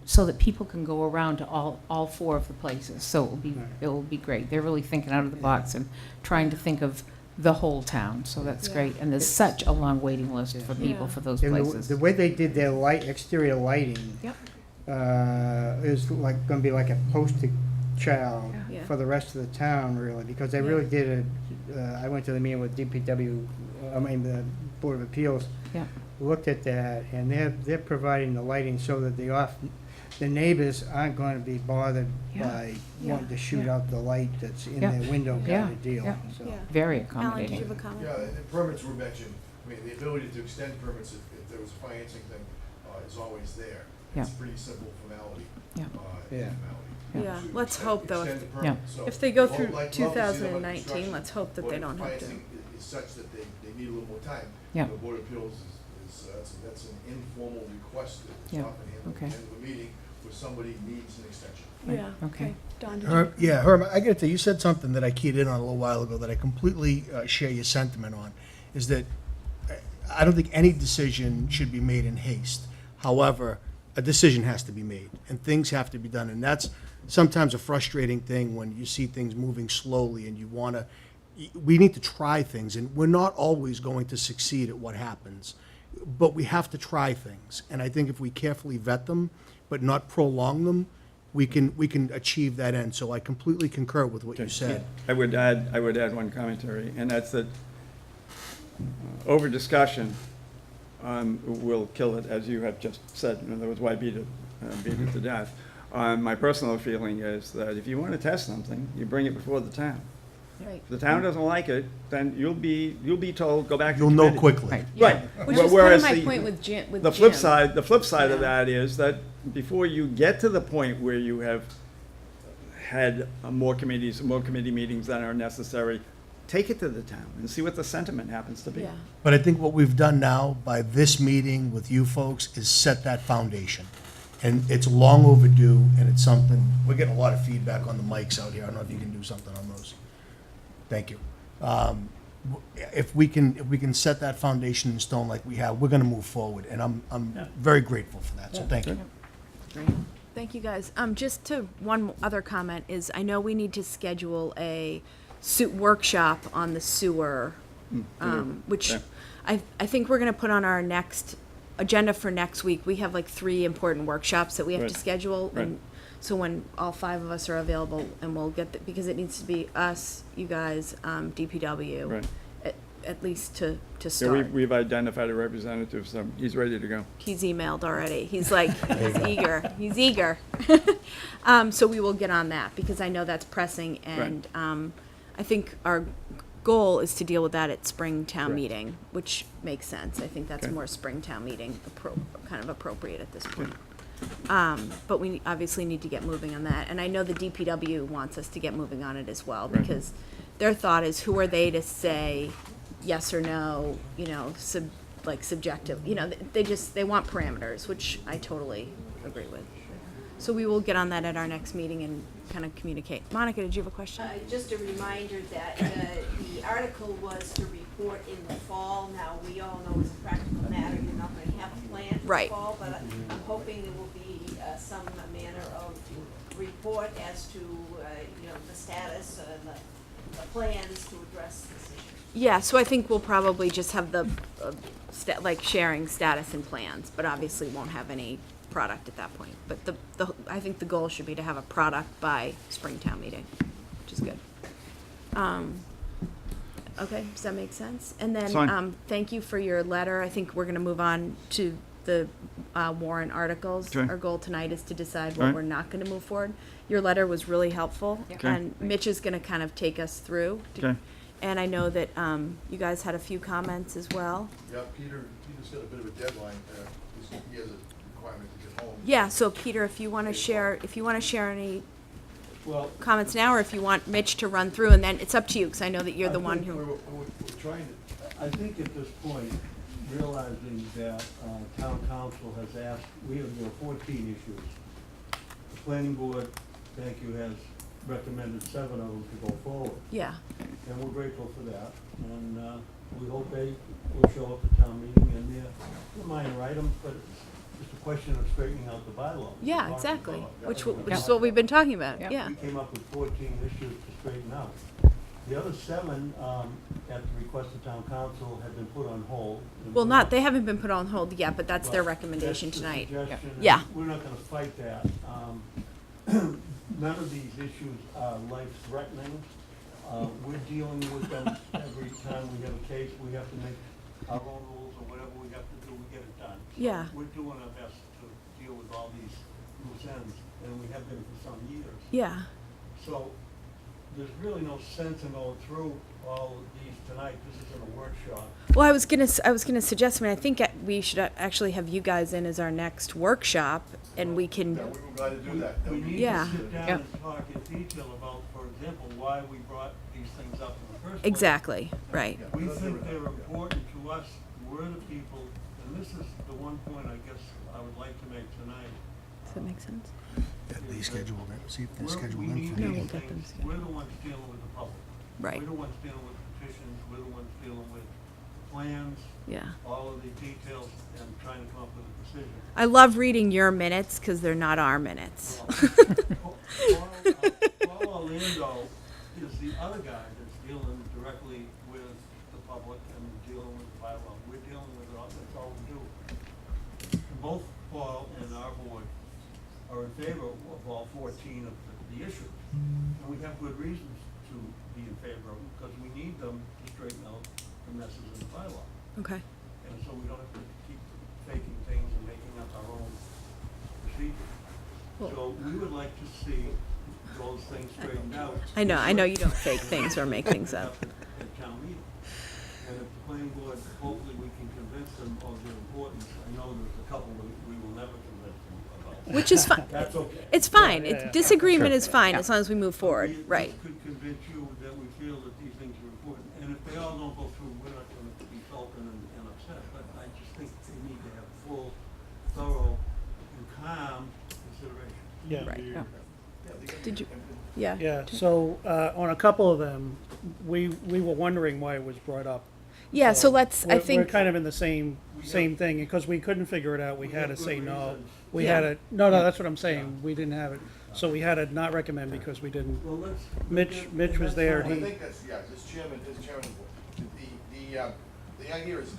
so that people can go around to all four of the places. So it will be great. They're really thinking out of the box and trying to think of the whole town, so that's Yeah. great. And there's such a long waiting list for people Yeah. for those And places. the way they did their exterior lighting. Yep. Is gonna be like a poster child Yeah. for the rest of the town, really, because they Yeah. really did I went to the meeting with DPW, the Board of Appeals. Yeah. Looked at that, and they're providing the lighting so that the neighbors aren't gonna be bothered Yeah. by Yeah. wanting to shoot Yeah. out the light that's in Yeah. their window Yeah. kind of deal, Yeah. so. Yeah. Very Alan, did accommodating. you have a comment? Yeah, the permits were mentioned. I mean, the ability to extend permits if there was a financing thing is always there. It's a pretty simple formality. Yeah. Yeah. Yeah, To let's extend- hope, though, extend the Yeah. permit. So If they go we'd through love to see them under 2019, construction, let's hope that but they if don't have to. financing is such that they need a little more time. Yeah. The Board of Appeals that's an informal request that's Yeah. often handled at Okay. the end of a meeting where somebody needs an extension. Yeah, Okay. okay. Don, did you? Yeah, Herb, I gotta tell you, you said something that I keyed in on a little while ago that I completely share your sentiment on, is that I don't think any decision should be made in haste. However, a decision has to be made, and things have to be done, and that's sometimes a frustrating thing when you see things moving slowly and we need to try things, and we're not always going to succeed at what happens, but we have to try things, and I think if we carefully vet them, but not prolong them, we can achieve that end. So I completely concur with what you said. I would add one commentary, and that's that over discussion will kill it, as you have just said. In other words, why beat it to death? My personal feeling is that if you want to test something, you bring it before the town. Right. If the town doesn't like it, then you'll be told, go back to You'll know committee. quickly. Right. Yeah. Right. Which is kind Whereas of my the- point with Jim. The flip side Yeah. of that is that before you get to the point where you have had more committee meetings than are necessary, take it to the town and see what the sentiment happens to be. Yeah. But I think what we've done now by this meeting with you folks is set that foundation. And it's long overdue, and it's something, we're getting a lot of feedback on the mics out here. I don't know if you can do something on those. Thank you. If we can set that foundation in stone like we have, we're gonna move forward, and I'm very grateful for that, so thank you. Great. Thank you, guys. Just to one other comment is, I know we need to schedule a workshop on the sewer, which Yeah. I think we're gonna put on our next agenda for next week. We have like 3 important workshops that we have to Right. schedule. Right. And so when all 5 of us are available, and we'll get, because it needs to be us, you guys, DPW. Right. at least to Yeah, start. we've identified a representative, so he's ready to go. He's emailed already. He's like, he's eager. He's eager. So we will get on that because I know that's pressing, and I think our goal is to deal with that at spring town meeting, which makes sense. I think that's more spring town meeting kind of appropriate at this point. But we obviously need to get moving on that, and I know the DPW wants us to get moving on it as well because their thought is, who are they to say yes or no? You know, subjective. You know, they want parameters, which I totally agree with. So we will get on that at our next meeting and kind of communicate. Monica, did you have a question? Just a reminder that the article was to report in the fall. Now, we all know as a practical matter, you're not going to have a plan for the fall, but I'm hoping there will be some manner of report as to, the status, the plans to address this issue. Yeah, so I think we'll probably just have the, sharing status and plans, but obviously won't have any product at that point. But I think the goal should be to have a product by Springtown meeting, which is good. Okay, does that make sense? And then, thank you for your letter. I think we're gonna move on to the warrant articles. Okay. Our goal tonight is to decide what we're not gonna move forward. Your letter was really helpful, and Mitch is gonna kind of take us through. Okay. And I know that you guys had a few comments as well. Yeah, Peter's got a bit of a deadline. He has a requirement to get home. Yeah, so Peter, if you want to share any comments now, or if you want Mitch to run through, and then it's up to you, because I know that you're the one who. We're trying to, I think at this point, realizing that town council has asked, there are 14 issues. The planning board, thank you, has recommended 7 of them to go forward. Yeah. And we're grateful for that. And we hope they will show up at town meeting, and they're minor items, but it's just a question of straightening out the bylaw. Yeah, exactly, which is what we've been talking about, yeah. We came up with 14 issues to straighten out. The other 7, at the request of town council, have been put on hold. Well, they haven't been put on hold yet, but that's their recommendation That's the tonight. suggestion, and Yeah. we're not gonna fight that. None of these issues are life-threatening. We're dealing with them every time we have a case. We have to make our own rules, or whatever we have to do, we get it done. So Yeah. we're doing our best to deal with all these loose ends, and we have been for some years. Yeah. So there's really no sense in going through all of these tonight. This isn't a workshop. Well, I was gonna suggest, I think we should actually have you guys in as our next workshop, and we can. Yeah, we were glad to do that. We need Yeah. to sit down and talk in detail about, for example, why we brought these things up in the first place. Exactly, right. We think they're important to us. We're the people, and this is the one point I guess I would like to make tonight. Does that make sense? They scheduled it, see if they're We scheduled need in for No, these we'll meetings. get them things. scheduled. We're the ones dealing with the public. Right. We're the ones dealing with petitions, we're the ones dealing with plans, Yeah. all of the details, and trying to come up with a decision. I love reading your minutes, because they're not our minutes. Paul Orlando is the other guy that's dealing directly with the public and dealing with the bylaw. We're dealing with it all, that's all we do. Both Paul and our board are in favor of all 14 of the issues. And we have good reasons to be in favor of them, because we need them to straighten out the messes in the bylaw. Okay. And so we don't have to keep faking things and making up our own procedures. So we would like to see those things straightened out. I know you don't fake things or make things up. At town meeting. And if the planning board, hopefully we can convince them of their importance. I know there's a couple we will never convince them about. Which is fine. That's okay. It's fine. Disagreement is fine, as long as we move forward, We right. just could convince you that we feel that these things are important. And if they all don't go through, we're not gonna be sulking and upset. But I just think they need to have full, thorough, and calm consideration. Yeah. Right. Did you, yeah? Yeah, so, on a couple of them, we were wondering why it was brought up. Yeah, so let's, I We're think, kind of in the same thing, because we couldn't figure it out, we had to have say good no. reasons. We Yeah. had to, no, that's what I'm saying, we didn't have it, so we had to not recommend because we didn't. Well, let's. Mitch was there, I he, think that's, yeah, as chairman, the idea is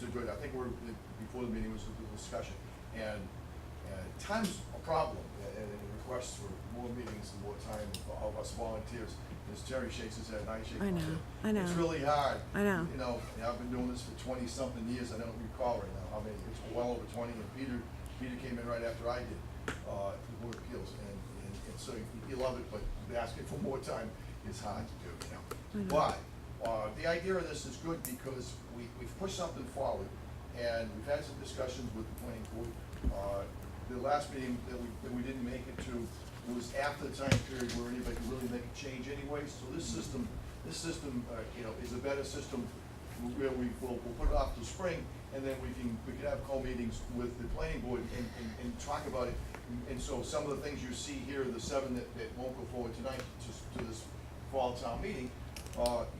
a good, I think before the meeting was a good discussion, and time's a problem, and requests for more meetings and more time of us volunteers. As Terry shakes his head, and I shake my head. I know. It's really hard. I know. You know, I've been doing this for 20-something years, I don't recall right now how many, it's well over 20, and Peter came in right after I did, the Board of Appeals, and so you love it, but asking for more time is hard to do, you know. But, the idea of this is good because we've pushed something forward, and we've had some discussions with the planning board. The last meeting that we didn't make it to was after the time period where anybody could really make a change anyway. So this system, you know, is a better system where we'll put it off till spring, and then we can have co-meetings with the planning board and talk about it. And so some of the things you see here, the 7 that won't go forward tonight to this fall town meeting,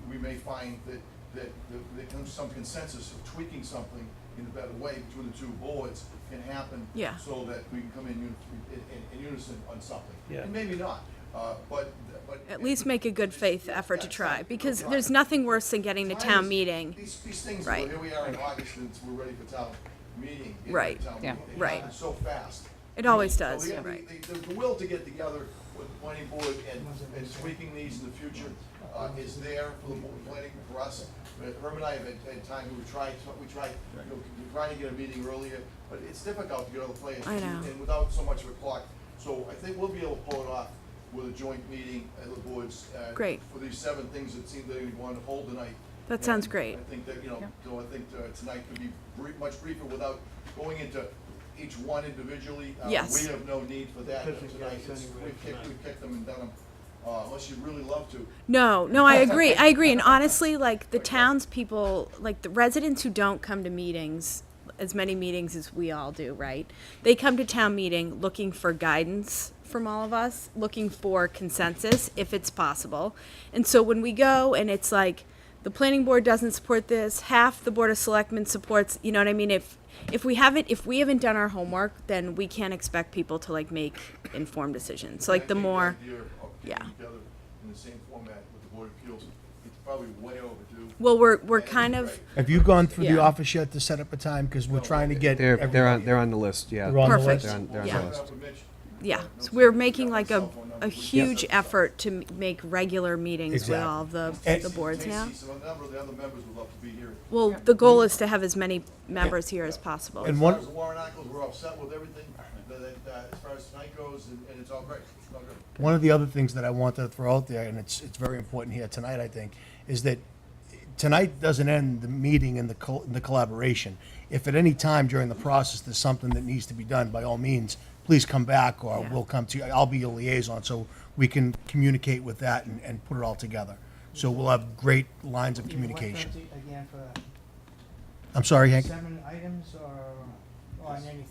we may find that there comes some consensus of tweaking something in a better way between the two boards can happen. Yeah. So that we can come in unison on something. Yeah. And maybe not, but. At least make a good faith effort to try, because there's nothing worse than getting to town meeting. These things, Right. here we are in August and we're ready for town meeting. Right. Yeah. It Right. happens so fast. It always So does, the- right. The will to get together with the planning board and tweaking these in the future is there for the planning, for us. But Herb and I have had time, we tried, you know, we're trying to get a meeting earlier, but it's difficult to get other players. I know. And without so much of a clock. So I think we'll be able to pull it off with a joint meeting at the boards. Great. For these 7 things that seem they want to hold tonight. That sounds And great. I think that, you know, so I think tonight could be much briefer without going into each one individually. Yes. We have no need for that Because we tonight. guys anyway, We've kicked them and done them, unless you really love to. No, I agree. And honestly, like the townspeople, like the residents who don't come to meetings, as many meetings as we all do, right? They come to town meeting looking for guidance from all of us, looking for consensus if it's possible. And so when we go and it's like the planning board doesn't support this, half the Board of Selectmen supports, you know what I mean? If we haven't done our homework, then we can't expect people to like make informed decisions. So like the more, idea of yeah. getting together in the same format with the Board of Appeals, it's probably way overdue. Well, we're kind of, Have you gone through the Yeah. office yet to set up a time? Because we're trying to get They're everybody. on the list, yeah. They're on the Perfect. list? They're on Yeah. the list. yeah. So we're making like a huge effort to make regular meetings with Exactly. all of the And- boards now. Some of the other members would love to be here. Well, the goal is to have as many members here as possible. And As one- far as the warrant articles, we're all set with everything, as far as tonight goes, and it's all great, it's all good. One of the other things that I want to throw out there, and it's very important here tonight, I think, is that tonight doesn't end the meeting and the collaboration. If at any time during the process there's something that needs to be done, by all means, please come back, or Yeah. we'll come to you. I'll be your liaison, so we can communicate with that and put it all together. So we'll have great lines of communication. Again, for I'm sorry, Hank? 7 items or on anything?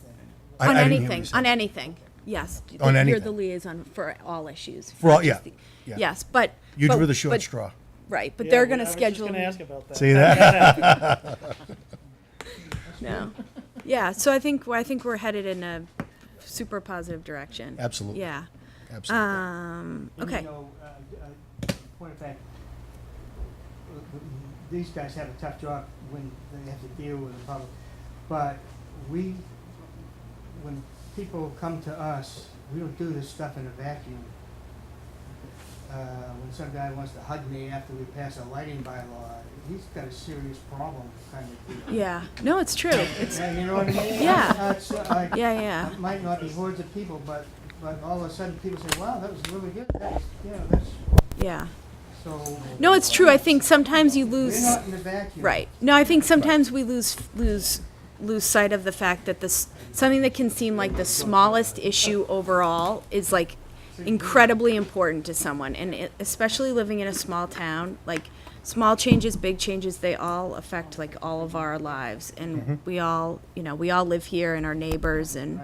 I On didn't hear what you anything, said. on anything, yes. On You're anything. the liaison for all issues. For all- not just yeah, the- yeah. Yes, but. You but- drew the short but- straw. Right, but Yeah, they're gonna I was schedule. just gonna ask about that. See that? No. Yeah, so I think we're headed in a super positive direction. Absolutely. Yeah. Absolutely. And, Okay. you know, point of fact, these guys have a tough job when they have to deal with the public. But when people come to us, we don't do this stuff in a vacuum. When some guy wants to hug me after we pass a lighting bylaw, he's got a serious problem, kind of deal. Yeah. No, it's true. It's Yeah, you know what I mean? Yeah. It's, yeah. it might not be hordes of people, but all of a sudden people say, wow, that was really good. That's, Yeah. so. No, it's true. I think sometimes you lose. We're not in the vacuum. Right. No, I think sometimes we lose sight of the fact that this something that can seem like the smallest issue overall is like incredibly important to someone, and especially living in a small town, like small changes, big changes, they all affect like all of our lives, and we all live here and our neighbors, and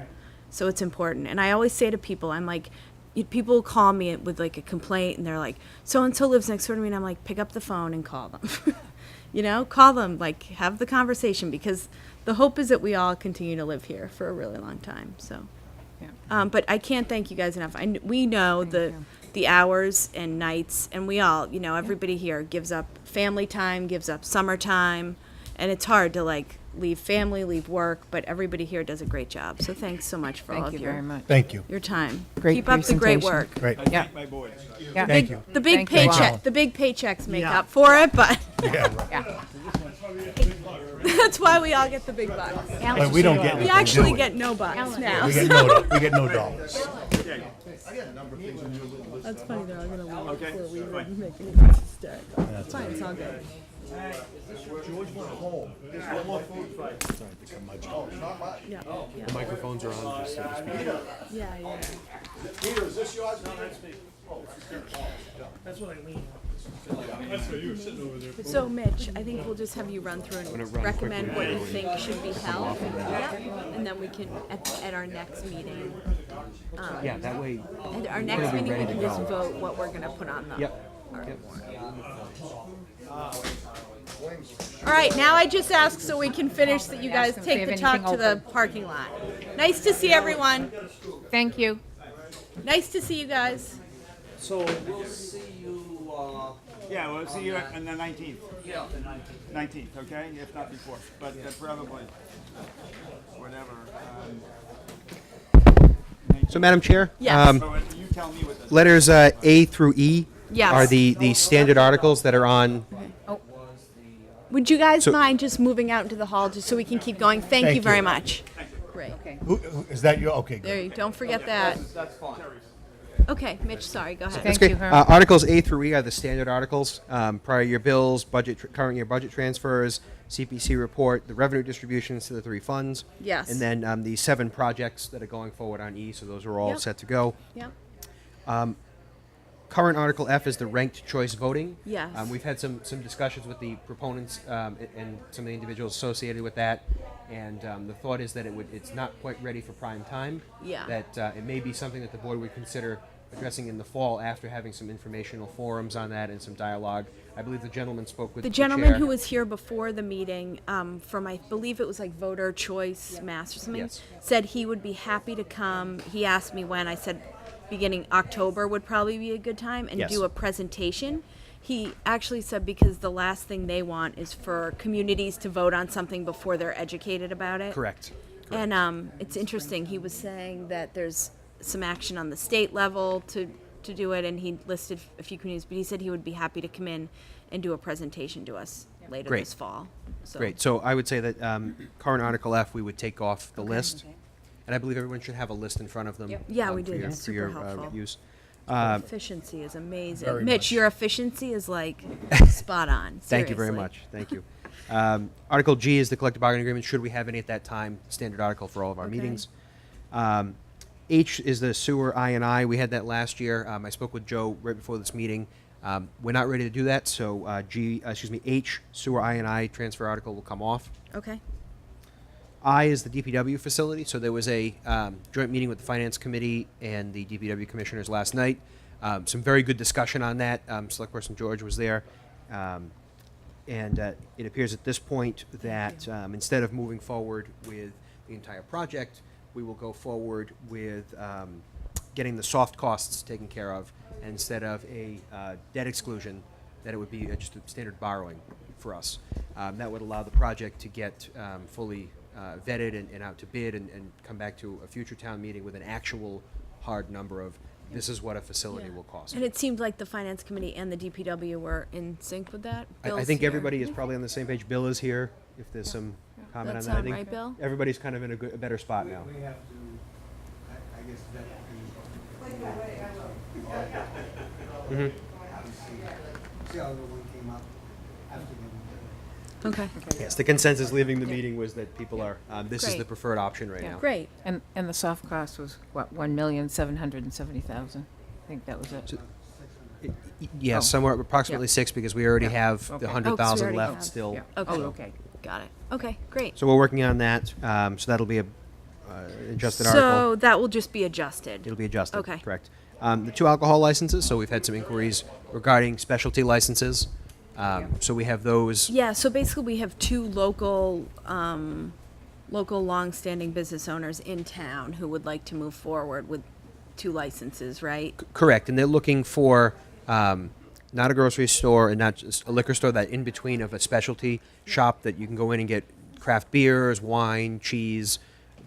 so it's important. And I always say to people, I'm like, people call me with like a complaint, and they're like, so and so lives next door to me, and I'm like, pick up the phone and call them. Call them, like have the conversation, because the hope is that we all continue to live here for a really long time. So, but I can't thank you guys enough. We know the hours and nights, and we all, everybody here gives up family time, gives up summertime, and it's hard to like leave family, leave work, but everybody here does a great job. So thanks so much for all Thank of you very much. Thank you. your time. Great Keep up the great presentation. work. Great. Yeah. My boys. Yeah. Thank you. The big Thank you all. paycheck, the big paychecks make Yeah. up for it, but Yeah, right. Yeah. that's why we all get the big bucks. But we don't get We anything, actually do we? get no bucks now. We get no, we get no dollars. That's funny, they're all gonna leave Okay, before we fine. even make any start. It's fine, it's all good. George went home. There's one more food fight. Oh, it's not mine. Yeah, yeah, The microphones are on, just so to speak. yeah, yeah. Peter, is this yours? No, that's me. That's what I lean on. That's why you were sitting over there. So Mitch, I think we'll just have you run through gonna and run recommend what quickly you through think should be held. Yep. And then we can, at our next meeting, Yeah, that way. at our we're next gonna be meeting, we ready can to just go. vote what we're gonna put on the. Yep. All right, now I just ask so we can finish that you guys them if take they the have talk anything to the open. parking lot. Nice to see everyone. Thank you. Nice to see you guys. So we'll see you, Yeah, we'll see you on the 19th. yeah, the 19th. 19th, okay? If not before, but probably, whatever. So, Madam Chair? Yes. So you tell me what the. Letters A through E Yes. are the standard articles that are on. Would you guys So- mind just moving out into the hall just so we can keep going? Thank you Thank very you. much. Great. Is that your, okay, There good. you, don't forget that. That's fine. Okay, Mitch, sorry, go ahead. Thank Great. you, Herb. Articles A through E are the standard articles. Prior year bills, current year budget transfers, CPC report, the revenue distributions to the three funds. Yes. And then the 7 projects that are going forward on E, so those are all Yep. set to go. Yeah. Current Article F is the ranked choice voting. Yes. We've had some discussions with the proponents and some of the individuals associated with that, and the thought is that it's not quite ready for prime time. Yeah. That it may be something that the board would consider addressing in the fall after having some informational forums on that and some dialogue. I believe the gentleman spoke with The the gentleman chair. who was here before the meeting, from I believe it was like Voter Choice Mass or something, Yes. said he would be happy to come. He asked me when. I said beginning October would probably be a good time and Yes. do a presentation. He actually said because the last thing they want is for communities to vote on something before they're educated about it. Correct. And it's interesting. He was saying that there's some action on the state level to do it, and he listed a few communities. But he said he would be happy to come in and do a presentation to us later Great. this fall. So. Great. So I would say that current Article F we would take off the list, and I believe everyone should have a list in front of them. Yeah, we for do. your, That's for your super helpful. use. Efficiency is amazing. Very Mitch, much. your efficiency is like spot on. Thank you very Seriously. much. Thank you. Article G is the collective bargaining agreement. Should we have any at that time? Standard article for all of our Okay. meetings. H is the sewer I&I. We had that last year. I spoke with Joe right before this meeting. We're not ready to do that, so H, sewer I&I transfer article will come off. Okay. I is the DPW facility. So there was a joint meeting with the Finance Committee and the DPW commissioners last night. Some very good discussion on that. Select Person George was there. And it appears at this point that instead of moving forward with the entire project, we will go forward with getting the soft costs taken care of. And instead of a debt exclusion, that it would be just a standard borrowing for us. That would allow the project to get fully vetted and out to bid and come back to a future town meeting with an actual hard number of this is what a facility will cost. And it seemed like the Finance Committee and the DPW were in sync with that. I Bill's think here. everybody is probably on the same page. Bill is here, if there's some comment That on that. I sound think right, Bill? everybody's kind of in a better spot now. We have to, I guess, vet Mhm. see how everyone came up after the. Okay. Yes, the consensus leaving the meeting was that people are, this is Great. the preferred option right Yeah. now. Great. And the soft cost was, what, 1,770,000? I think that was it. Yes, Oh. somewhere approximately 6 because we already have Okay. the Oh, 100,000 already left have- still. Yeah. Okay. Oh, okay. Got it. Okay, great. So we're working on that. So that'll be a adjusted So article. that will just be adjusted. It'll be adjusted. Okay. Correct. The 2 alcohol licenses. So we've had some inquiries regarding specialty licenses. So we have those. Yeah, so basically we have 2 local long-standing business owners in town who would like to move forward with 2 licenses, right? Correct, and they're looking for not a grocery store and not just a liquor store, that in between of a specialty shop that you can go in and get craft beers, wine, cheese,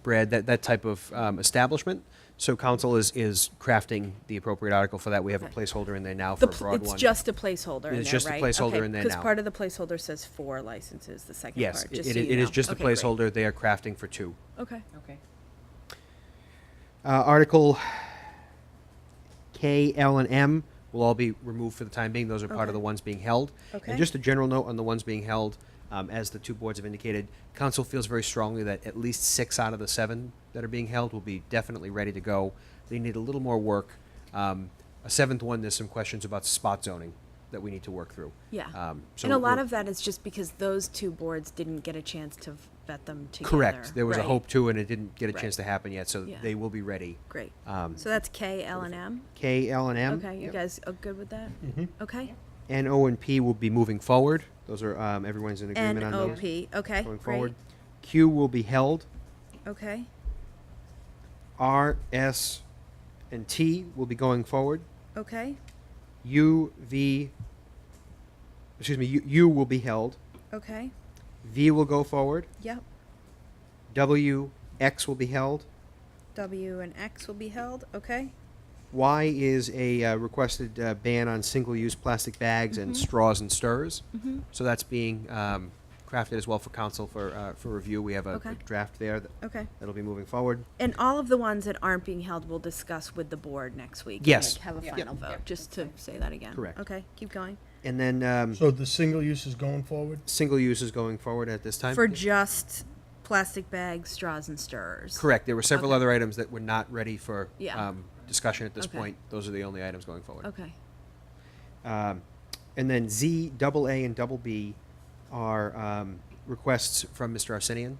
bread, that type of establishment. So council is crafting the appropriate article for that. We have a placeholder in there now for a broad one. It's just a placeholder in there, right? It's just a placeholder in there Because now. part of the placeholder says 4 licenses, the second Yes, part, just it so you is know. just a Okay, great. placeholder. They are crafting for 2. Okay. Okay. Article K, L, and M will all be removed for the time being. Those are part Okay. of the ones being held. Okay. And just a general note on the ones being held, as the 2 boards have indicated, council feels very strongly that at least 6 out of the 7 that are being held will be definitely ready to go. They need a little more work. A 7th one, there's some questions about spot zoning that we need to work through. Yeah. So And a lot we're- of that is just because those 2 boards didn't get a chance to vet them together. Correct. There was a Right. hope to, and it didn't get a Right. chance to happen yet, so Yeah. they will be ready. Great. Um, So that's K, L, and M? K, L, and M. Okay, you guys are good with that? Mhm. Okay. N, O, and P will be moving forward. Those are, everyone's in agreement N, on O, those. P, okay, Going great. forward. Q will be held. Okay, R, S, and T will be going forward. okay, U, V, excuse me, U will be held. okay, V will go forward. yep. W, X will be held. W and X will be held, okay? Y is a requested ban on single-use plastic bags and straws and stirrers. Mhm. So that's being crafted as well for council for review. We have a Okay. draft there Okay. that'll be moving forward. And all of the ones that aren't being held, we'll discuss with the board next week. and, Yes. like, have a Yeah. final Yeah. vote, just to say that again. Correct. Okay, keep going. And then So the single use is going forward? single use is going forward at this time. For just plastic bags, straws, and stirrers. Correct. There were several Okay. other items that were not ready for Yeah. discussion at this Okay. point. Those are the only items going forward. Okay, And then Z, double A, and double B are requests from Mr. Arsenian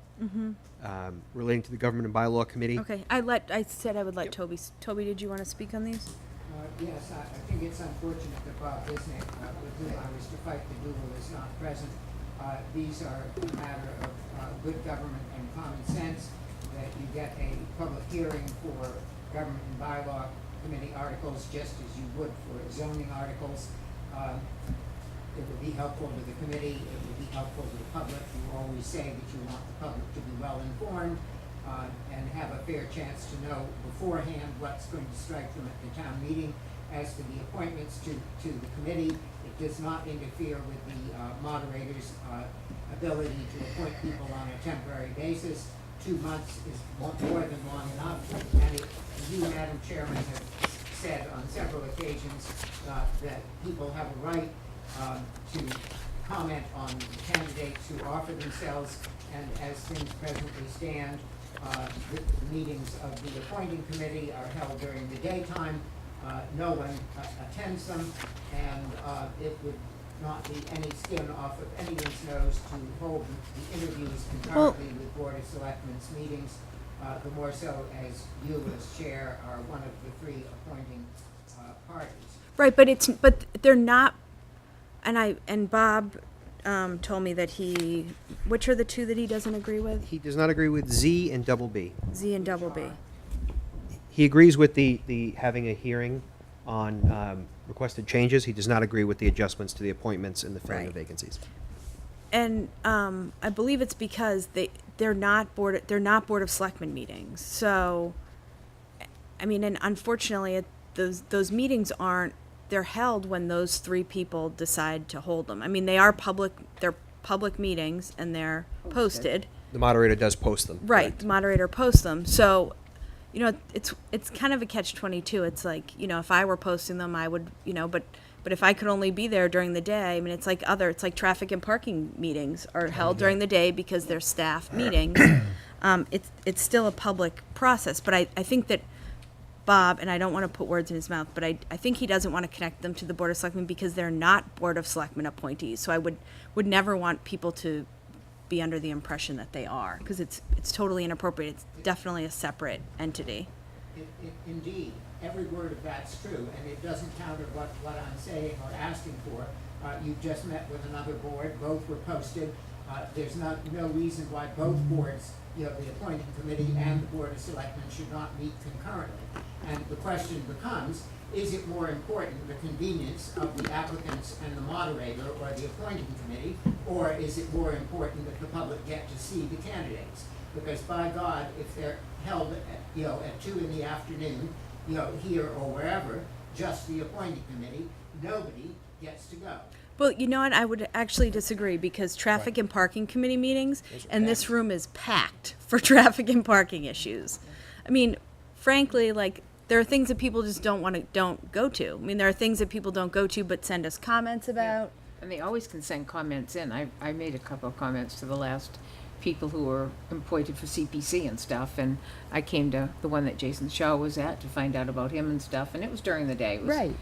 relating to the Government and Bylaw Committee. okay. I said I would let Toby, Toby, did you want to speak on these? Yes, I think it's unfortunate that Bob Bisnick, with whom I was to fight the duel, is not present. These are a matter of good government and common sense, that you get a public hearing for Government and Bylaw Committee articles, just as you would for zoning articles. It would be helpful to the committee, it would be helpful to the public. You always say that you want the public to be well informed and have a fair chance to know beforehand what's going to strike them at the town meeting. As to the appointments to the committee, it does not interfere with the moderator's ability to appoint people on a temporary basis. 2 months is more than long enough, and you, Madam Chairman, have said on several occasions that people have a right to comment on candidates who offer themselves, and as things presently stand, the meetings of the appointing committee are held during the daytime. No one attends them, and it would not be any skin off of anyone's nose to hold the interviews concurrently with Board of Selectmen's meetings, the more so as you as chair are one of the 3 appointing parties. Right, but they're not, and Bob told me that which are the 2 that he doesn't agree with? He does not agree with Z and double B. Z and double B. He agrees with the having a hearing on requested changes. He does not agree with the adjustments to the appointments and the filling of Right. vacancies. And I believe it's because they're not board of selectmen meetings. So, I mean, and unfortunately, those meetings they're held when those 3 people decide to hold them. I mean, they're public meetings and they're posted. The moderator does post them. Right, correct. the moderator posts them. So, it's kind of a catch-22. It's like, if I were posting them, I would, but if I could only be there during the day, I mean, it's like traffic and parking meetings are held during the day because they're staff meetings. It's still a public process, but I think that Bob, and I don't want to put words in his mouth, but I think he doesn't want to connect them to the Board of Selectmen because they're not Board of Selectmen appointees. So I would never want people to be under the impression that they are, because it's totally inappropriate. It's definitely a separate entity. Indeed, every word of that's true, and it doesn't counter what I'm saying or asking for. You've just met with another board, both were posted. There's no reason why both boards, the appointing committee and the Board of Selectmen, should not meet concurrently. And the question becomes, is it more important, the convenience of the applicants and the moderator or the appointing committee, or is it more important that the public get to see the candidates? Because by God, if they're held at, at 2 in the afternoon, here or wherever, just the appointing committee, nobody gets to go. Well, you know what? I would actually disagree because traffic and parking committee meetings, and this room is packed for traffic and parking issues. I mean, frankly, like, there are things that people just don't go to. I mean, there are things that people don't go to but send us comments about. And they always can send comments in. I made a couple of comments to the last people who were appointed for CPC and stuff, and I came to the one that Jason Shaw was at to find out about him and stuff, and it was during the day. It was, Right.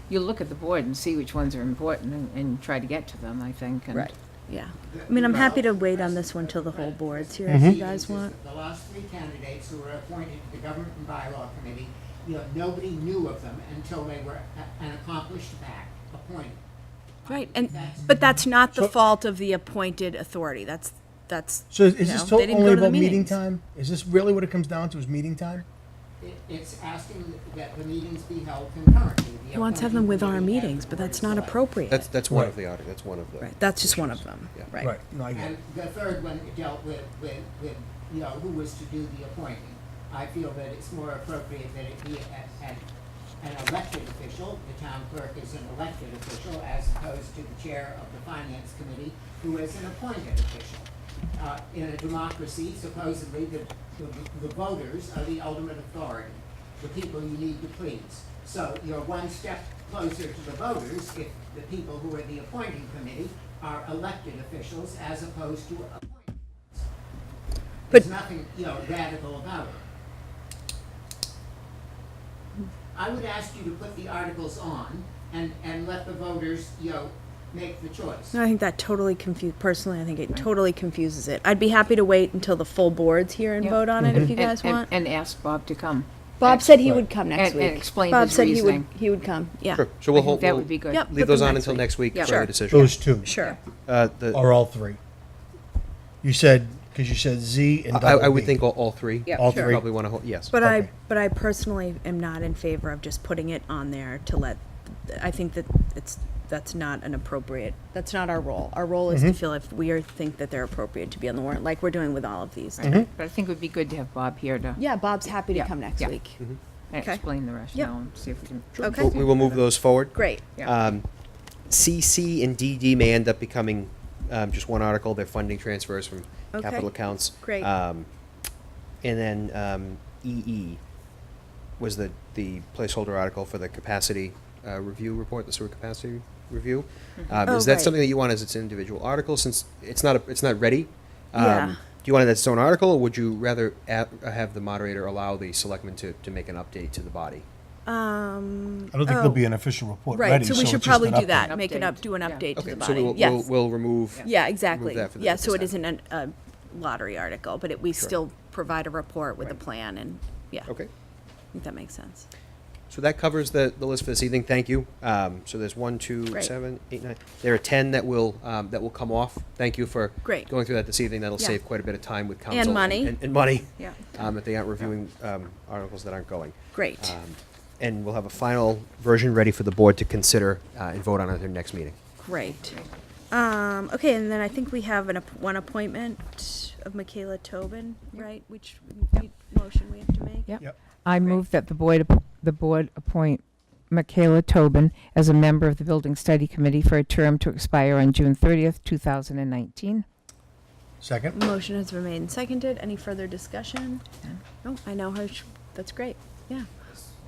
You look at the board and see which ones are important and try to get to them, I think. And Right. Yeah. I mean, I'm happy to wait on this one till the whole board's here if you guys want. The last 3 candidates who were appointed to the Government and Bylaw Committee, nobody knew of them until they were an accomplished fact appointed. Right. But that's not the fault of the appointed authority. That's So is this they didn't only go to the about meeting meetings. time? Is this really what it comes down to, is meeting time? It's asking that the meetings be held concurrently. He wants to have them with our meetings, but that's not appropriate. That's one of the articles. That's one of the. Right. That's just one of them. Yeah. Right. No, I get And it. the third one dealt with who was to do the appointing. I feel that it's more appropriate that it be an elected official, the town clerk is an elected official, as opposed to the chair of the finance committee, who is an appointed official. In a democracy, supposedly the voters are the ultimate authority, the people you need to please. So you're one step closer to the voters if the people who are the appointing committee are elected officials as opposed to appointed. There's nothing, radical about it. I would ask you to put the articles on and let the voters, make the choice. No, I think that totally personally, I think it totally confuses it. I'd be happy to wait until the full board's here and Yep. vote on it if you guys want. And ask Bob to come. Bob said he would come next and week. explain Bob his said reasoning. he would come. Yeah. Sure. So I we'll think hold. that we'll would be good. Yep. Leave Put those them on next until week. next week Yep. for Sure. a decision. Those 2, Sure. or all 3? You said, because you said Z and double I would B. think all 3. Yep. All Sure. three? Probably want to hold. Yes. But Okay. I personally am not in favor of just putting it on there to let. I think that that's not an appropriate. That's not our role. Our role is to feel if we think that they're appropriate to be on the warrant, like we're doing with all of these. Right. But I think it would be good to have Bob here to Yeah, Bob's happy to Yeah, come next yeah. week. and Okay. explain the rationale and see if we can. Okay. We will move those forward. Great. Yeah. CC and DD may end up becoming just one article. They're funding transfers from Okay. capital accounts. Great. And then EE was the placeholder article for the capacity review report, the sewer capacity review. Oh, Is that right. something that you want as its individual article, since it's not ready? Yeah. Do you want it as its own article, or would you rather have the moderator allow the selectmen to make an update to the body? I don't think there'll be an official report Right, ready, so we it's should just probably an do that. update. Make it up, do an Yeah. update to Okay, the so body. we'll Yes. we'll remove. Yeah, exactly. that for the Yeah, so it consent. isn't a lottery article, but we Sure. still provide a report with a Right. plan and, yeah. Okay. I think that makes sense. So that covers the list for this evening. Thank you. So there's 1, 2, Great. 7, 8, 9. There are 10 that will come off. Thank you for Great. going through that this evening. That'll Yeah. save quite a bit of time with council money. and money. Yeah. If they aren't reviewing articles that aren't going. Great. And we'll have a final version ready for the board to consider and vote on at their next meeting. Great. Okay, and then I think we have one appointment of Michaela Tobin, right? Which motion we have to make? Yep. Yep. I move that the board appoint Michaela Tobin as a member of the Building Study Committee for a term to expire on June 30th, 2019. Second? Motion has been made and seconded. Any further discussion? No, I know her. That's great. Yeah.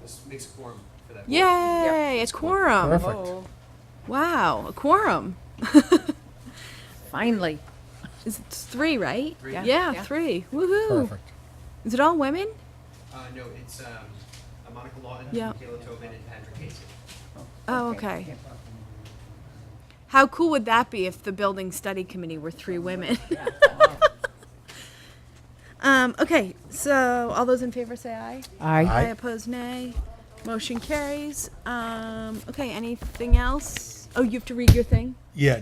This makes a quorum for that. Yay, a quorum. Perfect. Wow, a quorum. Finally. It's 3, right? 3. Yeah, Yeah. 3. Woohoo. Perfect. Is it all women? No, it's Monica Lawton, Yeah. Michaela Tobin, and Patrick Casey. Oh, okay. How cool would that be if the building study committee were 3 women? Okay, so all those in favor say aye. Aye. Aye, opposed nay. Motion carries. Okay, anything else? Oh, you have to read your thing? Yeah,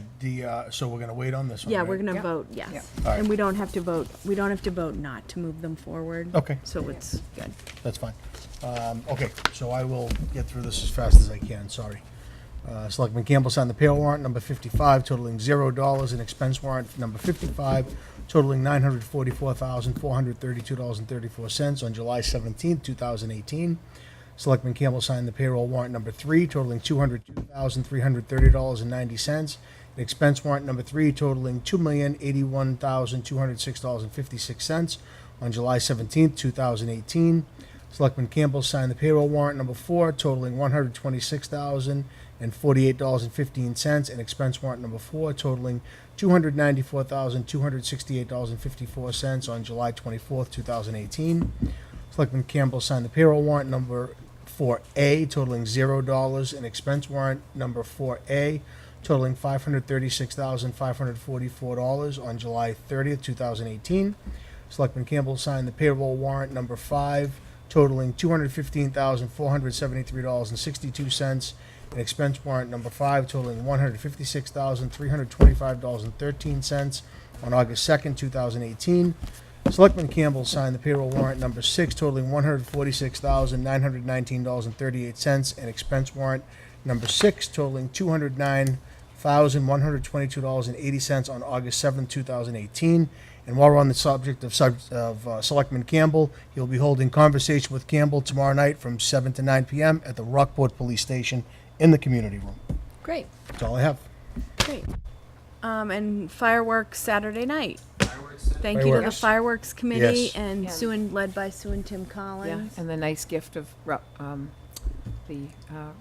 so we're gonna wait on this one, Yeah, right? we're gonna Yep. vote, yes. Yep. All right. And we don't have to vote not to move them forward. Okay. So it's good. That's fine. Okay, so I will get through this as fast as I can, sorry. Selectman Campbell signed the payroll warrant number 55 totaling $0 and expense warrant number 55 totaling $944,432.34 on July 17th, 2018. Selectman Campbell signed the payroll warrant number 3 totaling $202,330.90 and expense warrant number 3 totaling $2,081,206.56 on July 17th, 2018. Selectman Campbell signed the payroll warrant number 4 totaling $126,048.15 and expense warrant number 4 totaling $294,268.54 on July 24th, 2018. Selectman Campbell signed the payroll warrant number 4A totaling $0 and expense warrant number 4A totaling $536,544 on July 30th, 2018. Selectman Campbell signed the payroll warrant number 5 totaling $215,473.62 and expense warrant number 5 totaling $156,325.13 on August 2nd, 2018. Selectman Campbell signed the payroll warrant number 6 totaling $146,919.38 and expense warrant number 6 totaling $209,122.80 on August 7th, 2018. And while we're on the subject of Selectman Campbell, he'll be holding conversation with Campbell tomorrow night from 7 to 9 p.m. at the Rockport Police Station in the community room. Great, That's all I have. great. And fireworks Saturday night. Fireworks. Thank you to the Fireworks. fireworks committee Yes. and Yeah. Sue and led by Sue and Tim Yeah, Collins. and the nice gift of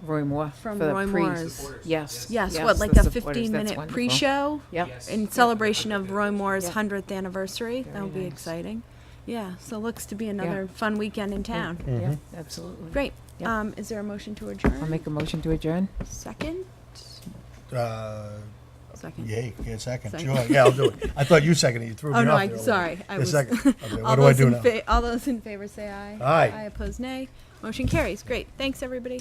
Roy Moore From for the Roy pre- Moore's. Supporters. Yes. Yes, yes, what, like the a supporters, that's 15-minute wonderful. pre-show Yep. Yes. in celebration of Roy Moore's Yeah. 100th anniversary. That'll Very be nice. exciting. Yeah, so looks to be another fun weekend in town. Yeah, absolutely. Great. Yeah. Is there a motion to adjourn? I'll make a motion to adjourn. Second? Second. Yay, yeah, second. Second. Sure, yeah, I'll do it. I thought you seconded. You threw me Oh, off no, there a I'm little sorry. bit. I Yeah, was. second. Okay, what All do I those do in now? all those in favor say aye. Aye. I oppose nay. Motion carries. Great. Thanks, everybody.